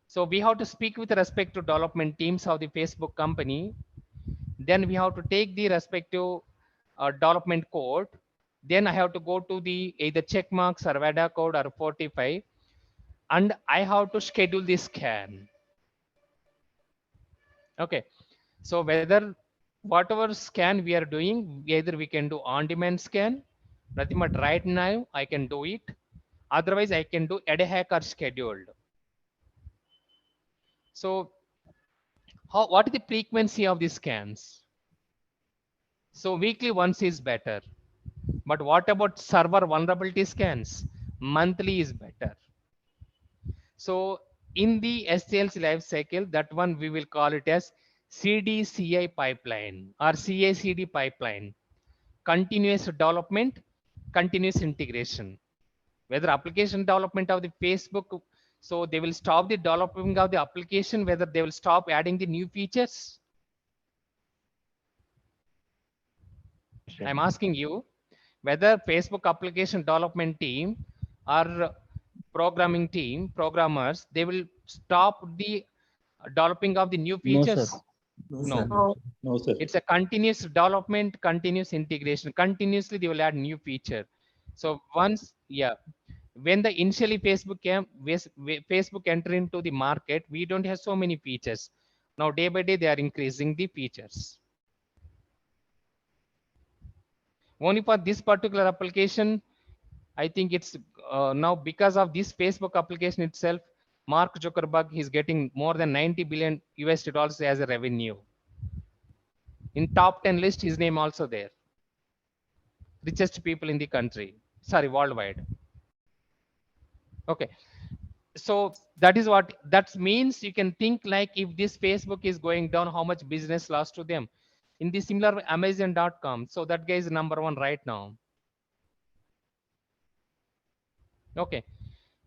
So we have to speak with respect to development teams of the Facebook company. Then we have to take the respective development code. Then I have to go to the either checkmarks or VADA code or Fortify, and I have to schedule the scan. Okay, so whether whatever scan we are doing, either we can do on-demand scan, nothing but right now I can do it. Otherwise, I can do ad hoc or scheduled. So what is the frequency of the scans? So weekly once is better. But what about server vulnerability scans? monthly is better. So in the SL's life cycle, that one we will call it as CDCI pipeline or CACD pipeline, continuous development, continuous integration. Whether application development of the Facebook, so they will stop the developing of the application, whether they will stop adding the new features. I'm asking you whether Facebook application development team or programming team, programmers, they will stop the developing of the new No, sir. features. No, No. No, sir. it's a continuous development, continuous integration. Continuously they will add new feature. So once, yeah, when the initially Facebook enter into the market, we don't have so many features. Now day by day they are increasing the features. Only for this particular application, I think it's now because of this Facebook application itself, Mark Zuckerberg is getting more than 90 billion USD dollars as a revenue. In top 10 list, his name also there. Richest people in the country, sorry, worldwide. Okay, so that is what that means. You can think like if this Facebook is going down, how much business lost to them. In the similar Amazon.com, so that guy is number one right now. Okay,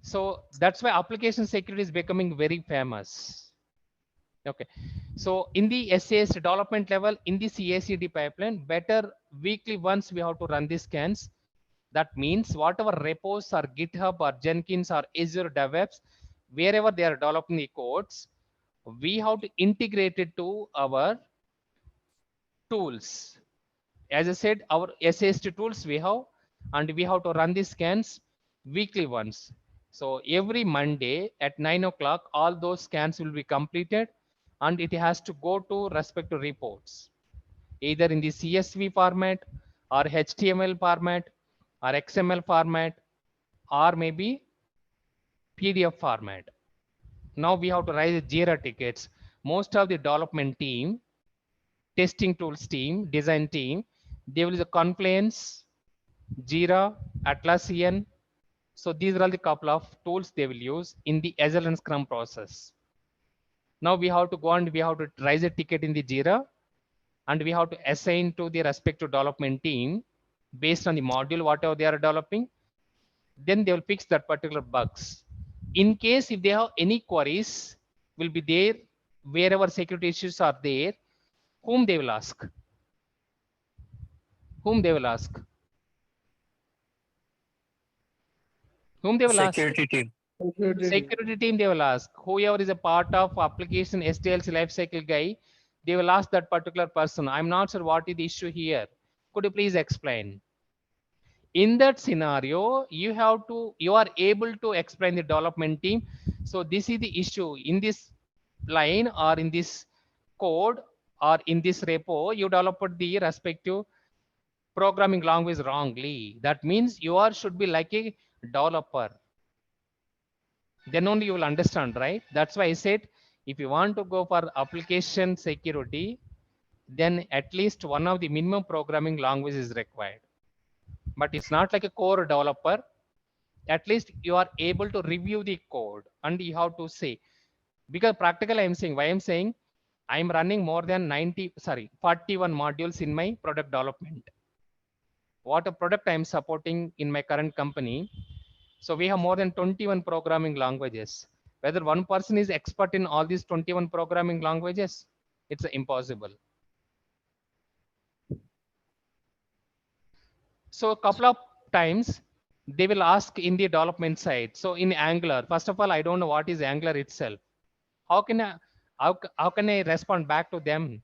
so that's why application security is becoming very famous. Okay, so in the SAS development level, in the CACD pipeline, better weekly once we have to run the scans. That means whatever repos or GitHub or Jenkins or Azure DevOps, wherever they are developing the codes, we have to integrate it to our tools. As I said, our SAST tools we have, and we have to run the scans weekly once. So every Monday at 9 o'clock, all those scans will be completed, and it has to go to respective reports, either in the CSV format or HTML format or XML format or maybe PDF format. Now we have to raise Jira tickets. Most of the development team, testing tools team, design team, they will use a Confluence, Jira, Atlassian. So these are all the couple of tools they will use in the Agile and Scrum process. Now we have to go and we have to raise a ticket in the Jira, and we have to assign to the respective development team based on the module, whatever they are developing. Then they will fix that particular bugs. In case if they have any queries, will be there wherever security issues are there, whom they will ask? Whom they will ask? Whom they will ask? Security team. Security team they will ask. Whoever is a part of application SDLC lifecycle guy, they will ask that particular person. I'm not sure what is the issue here. Could you please explain? In that scenario, you are able to explain the development team. So this is the issue in this line or in this code or in this repo, you developed the respective programming language wrongly. That means you should be like a developer. Then only you will understand, right? That's why I said, if you want to go for application security, then at least one of the minimum programming language is required. But it's not like a core developer. At least you are able to review the code and you have to say, because practically I'm saying, why I'm saying, I'm running more than 41 modules in my product development. What a product I'm supporting in my current company. So we have more than 21 programming languages. Whether one person is expert in all these 21 programming languages, it's impossible. So a couple of times they will ask in the development side. So in Angular, first of all, I don't know what is Angular itself. How can I respond back to them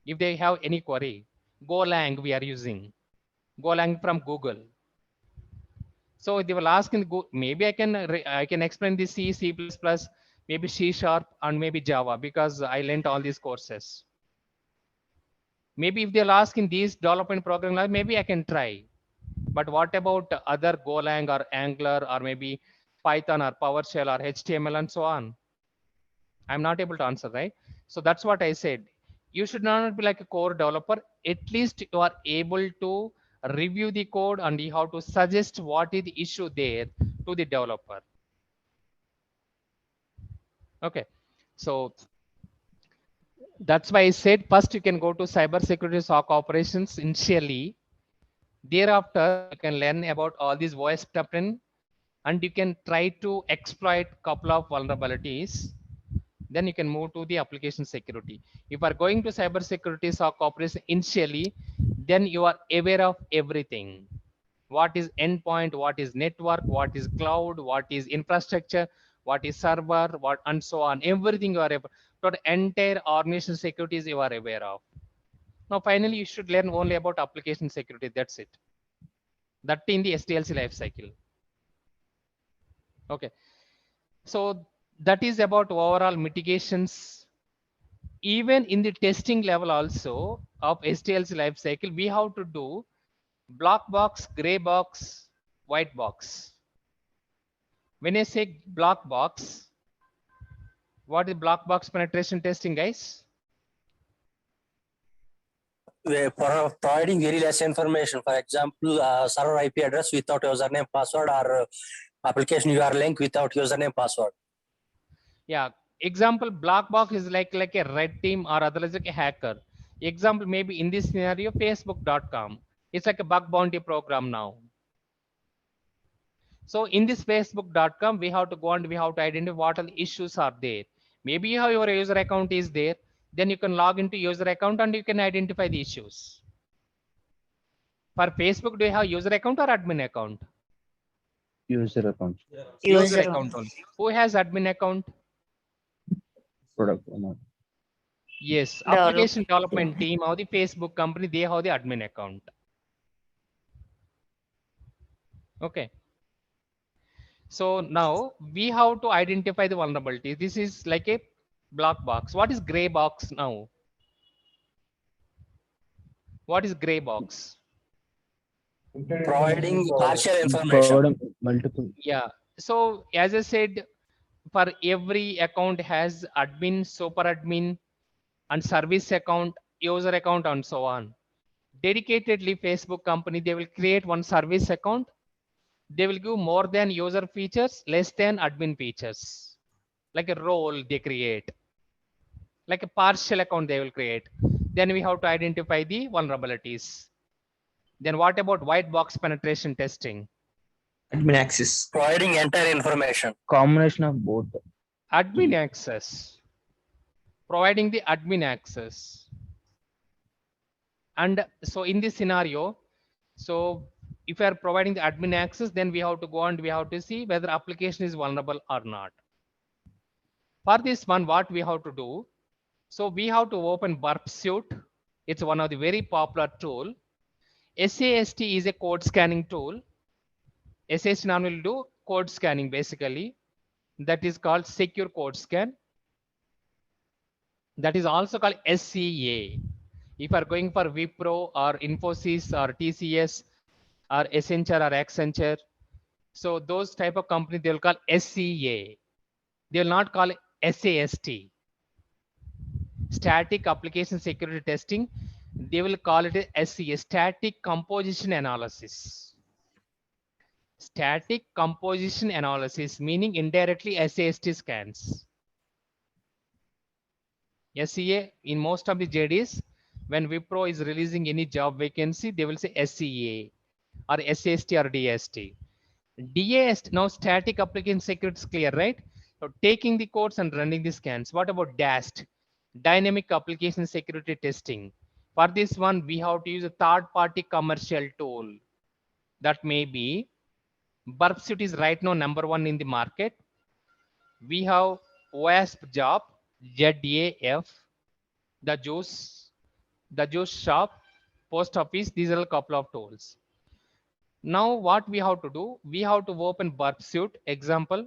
if they have any query? Golang we are using. Golang from Google. So they will ask in Go, maybe I can explain the C, C++, maybe C#, and maybe Java, because I learned all these courses. Maybe if they'll ask in these development program, maybe I can try. But what about other Golang or Angular or maybe Python or PowerShell or HTML and so on? I'm not able to answer, right? So that's what I said. You should not be like a core developer. At least you are able to review the code, and you have to suggest what is the issue there to the developer. Okay, so that's why I said first you can go to cybersecurity SOC operations initially. Thereafter, you can learn about all these OWASP pattern, and you can try to exploit couple of vulnerabilities. Then you can move to the application security. If you are going to cybersecurity SOC operation initially, then you are aware of everything. What is endpoint, what is network, what is cloud, what is infrastructure, what is server, what, and so on. Everything you are aware. So the entire organization securities you are aware of. Now finally you should learn only about application security. That's it. That in the SDLC life cycle. Okay, so that is about overall mitigations. Even in the testing level also of SDLC life cycle, we have to do black box, gray box, white box. When I say black box, what is black box penetration testing, guys? We're providing very less information. For example, server IP address without username, password, or application URL link without username, password. Yeah, example black box is like a red team or otherwise like a hacker. Example maybe in this scenario facebook.com. It's like a bug bounty program now. So in this facebook.com we have to go and we have to identify what all the issues are there. Maybe you have your user account is there, then you can log into user account and you can identify the issues. For Facebook, do you have user account or admin account? User account. User account only. Who has admin account? Product owner. Yes, application development team of the Facebook company, they have the admin account. Okay. So now we have to identify the vulnerability. This is like a black box. What is gray box now? What is gray box? Providing partial information. Multiple. Yeah. So as I said, for every account has admin, super admin, and service account, user account, and so on. Dedicatedly, Facebook company, they will create one service account. They will give more than user features, less than admin features. Like a role they create. Like a partial account they will create. Then we have to identify the vulnerabilities. Then what about white box penetration testing? Admin access. Providing entire information. Combination of both. Admin access. Providing the admin access. And so in this scenario, so if you are providing the admin access, then we have to go and we have to see whether application is vulnerable or not. For this one, what we have to do, so we have to open burp suite. It's one of the very popular tool. SAST is a code scanning tool. SAST normally do code scanning basically. That is called secure code scan. That is also called SCA. If you are going for Wipro or Infosys or TCS or Accenture or Accenture, so those type of company they will call SCA. They will not call SAST. Static application security testing, they will call it SCA, static composition analysis. Static composition analysis, meaning indirectly SAST scans. SCA in most of the JDs, when Wipro is releasing any job vacancy, they will say SCA or SAST or DST. DAST, now static application security is clear, right? So taking the codes and running the scans. What about DAST? Dynamic application security testing. For this one, we have to use a third-party commercial tool. That may be Burpsuit is right now #1 in the market. We have OWASP job, ZAF, the juice shop, post office. These are a couple of tools. Now what we have to do, we have to open Burpsuit example.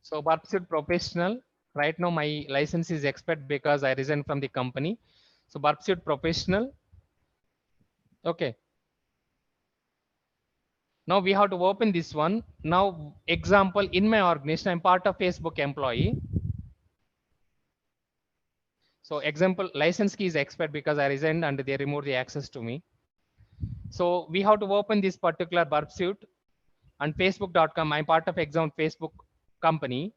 So Burpsuit professional, right now my license is expert because I resigned from the company. So Burpsuit professional. Okay. Now we have to open this one. Now example, in my organization, I'm part of Facebook employee. So example, license key is expired because I resigned and they removed the access to me. So we have to open this particular burp suite and facebook.com. I'm part of exam Facebook company.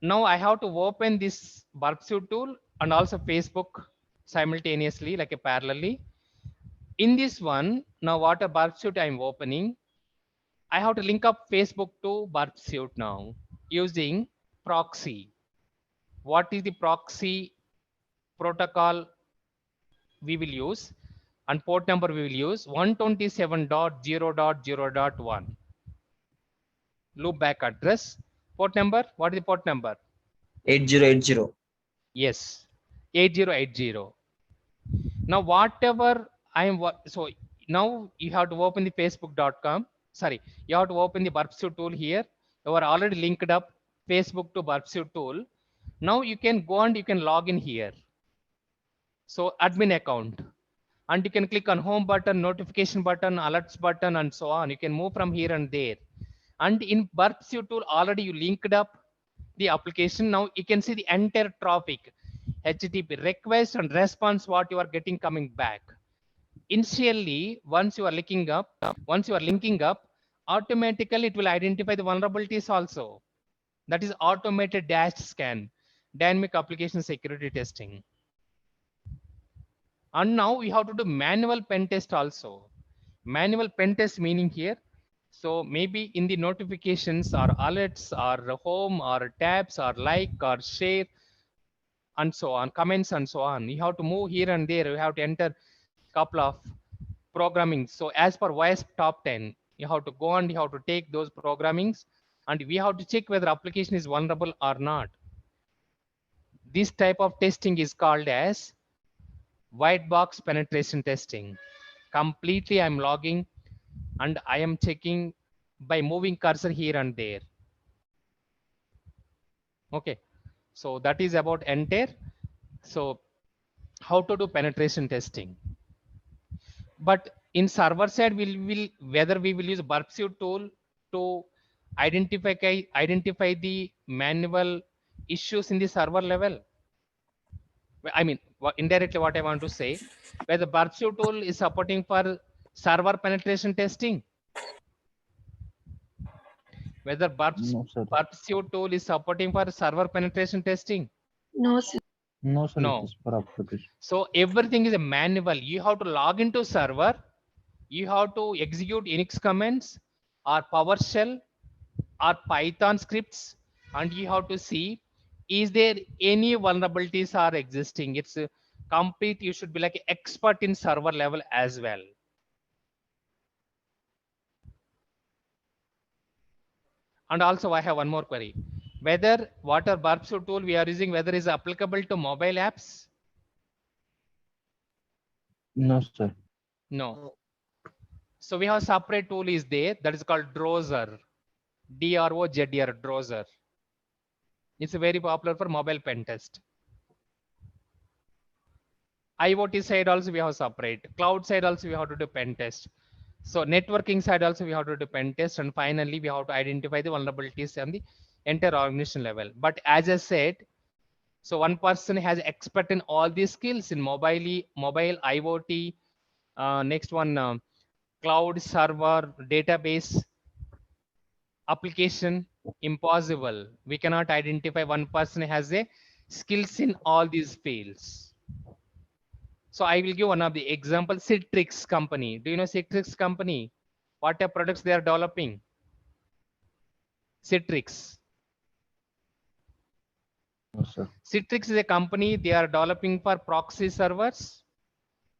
Now I have to open this burp suite tool and also Facebook simultaneously, like a parallelly. In this one, now what a burp suite I'm opening, I have to link up Facebook to burp suite now using proxy. What is the proxy protocol we will use and port number we will use? 127.0.0.1. Loopback address. Port number, what is the port number? 8080. Yes, 8080. Now whatever I am, so now you have to open the facebook.com. Sorry, you have to open the burp suite tool here. You are already linked up Facebook to burp suite tool. Now you can go and you can log in here. So admin account, and you can click on home button, notification button, alerts button, and so on. You can move from here and there. And in burp suite tool already you linked up the application. Now you can see the entire traffic, HTTP request and response, what you are getting coming back. Initially, once you are linking up, automatically it will identify the vulnerabilities also. That is automated dash scan, dynamic application security testing. And now we have to do manual pen test also. Manual pen test meaning here, so maybe in the notifications or alerts or home or tabs or like or share and so on, comments and so on, you have to move here and there. You have to enter couple of programming. So as per WASP top 10, you have to go and you have to take those programmings and we have to check whether application is vulnerable or not. This type of testing is called as white box penetration testing. Completely I'm logging and I am checking by moving cursor here and there. Okay, so that is about enter. So how to do penetration testing. But in server side, whether we will use burp suite tool to identify the manual issues in the server level. I mean, indirectly what I want to say, whether burp suite tool is supporting for server penetration testing. Whether burp suite tool is supporting for server penetration testing. No, sir. No, sir. No. It is for application. So everything is a manual. You have to log into server. You have to execute Unix commands or PowerShell or Python scripts, and you have to see, is there any vulnerabilities are existing? It's a complete, you should be like an expert in server level as well. And also I have one more query. Whether what our burp suite tool we are using, whether is applicable to mobile apps? No, sir. No. So we have separate tool is there that is called Drozer, DROZR, Drozer. It's very popular for mobile pen test. IoT side also we have separate. Cloud side also we have to do pen test. So networking side also we have to do pen test, and finally we have to identify the vulnerabilities on the entire organization level. But as I said, so one person has expert in all these skills in mobile IoT. Next one, cloud server, database, application. Impossible. We cannot identify one person has a skills in all these fields. So I will give one of the example. Citrix company. Do you know Citrix company? What are products they are developing? Citrix. No, sir. Citrix is a company. They are developing for proxy servers.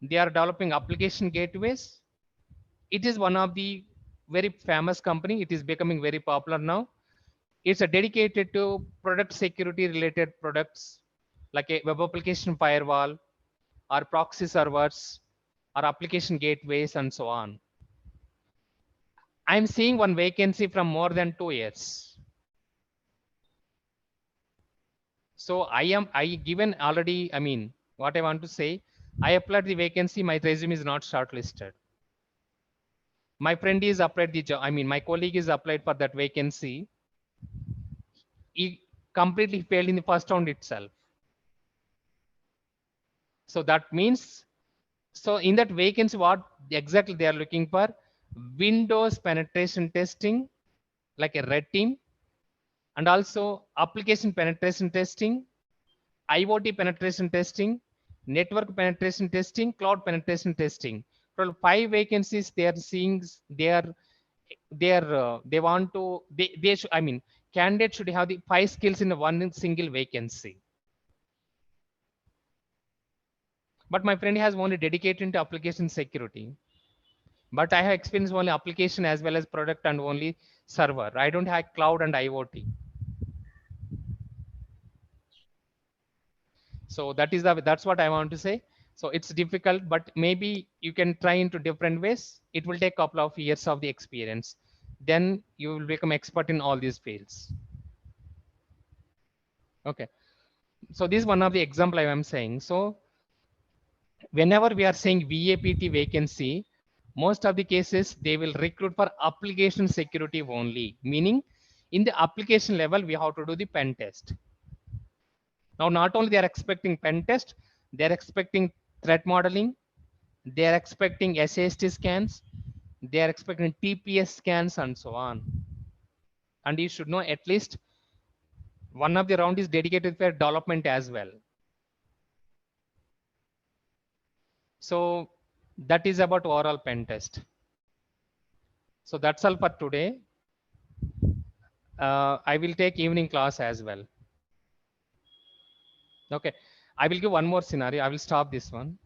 They are developing application gateways. It is one of the very famous company. It is becoming very popular now. It's a dedicated to product security related products like a web application firewall or proxy servers or application gateways and so on. I'm seeing one vacancy from more than 2 years. So I given already, I mean, what I want to say, I applied the vacancy, my resume is not shortlisted. My friend is applied the job, I mean, my colleague is applied for that vacancy. He completely failed in the first round itself. So that means, so in that vacancy, what exactly they are looking for? Windows penetration testing, like a red team, and also application penetration testing, IoT penetration testing, network penetration testing, cloud penetration testing. For 5 vacancies, they are seeing they want to they should, I mean, candidate should have the 5 skills in one single vacancy. But my friend has only dedicated to application security. But I have experience only application as well as product and only server. I don't have cloud and IoT. So that's what I want to say. So it's difficult, but maybe you can try into different ways. It will take a couple of years of the experience. Then you will become expert in all these fields. Okay. So this is one of the example I am saying. So whenever we are saying VAPT vacancy, most of the cases they will recruit for application security only, meaning in the application level we have to do the pen test. Now not only they are expecting pen test, they are expecting threat modeling, they are expecting SAST scans, they are expecting TPS scans and so on. And you should know at least one of the round is dedicated for development as well. So that is about overall pen test. So that's all for today. I will take evening class as well. Okay, I will give one more scenario. I will stop this one.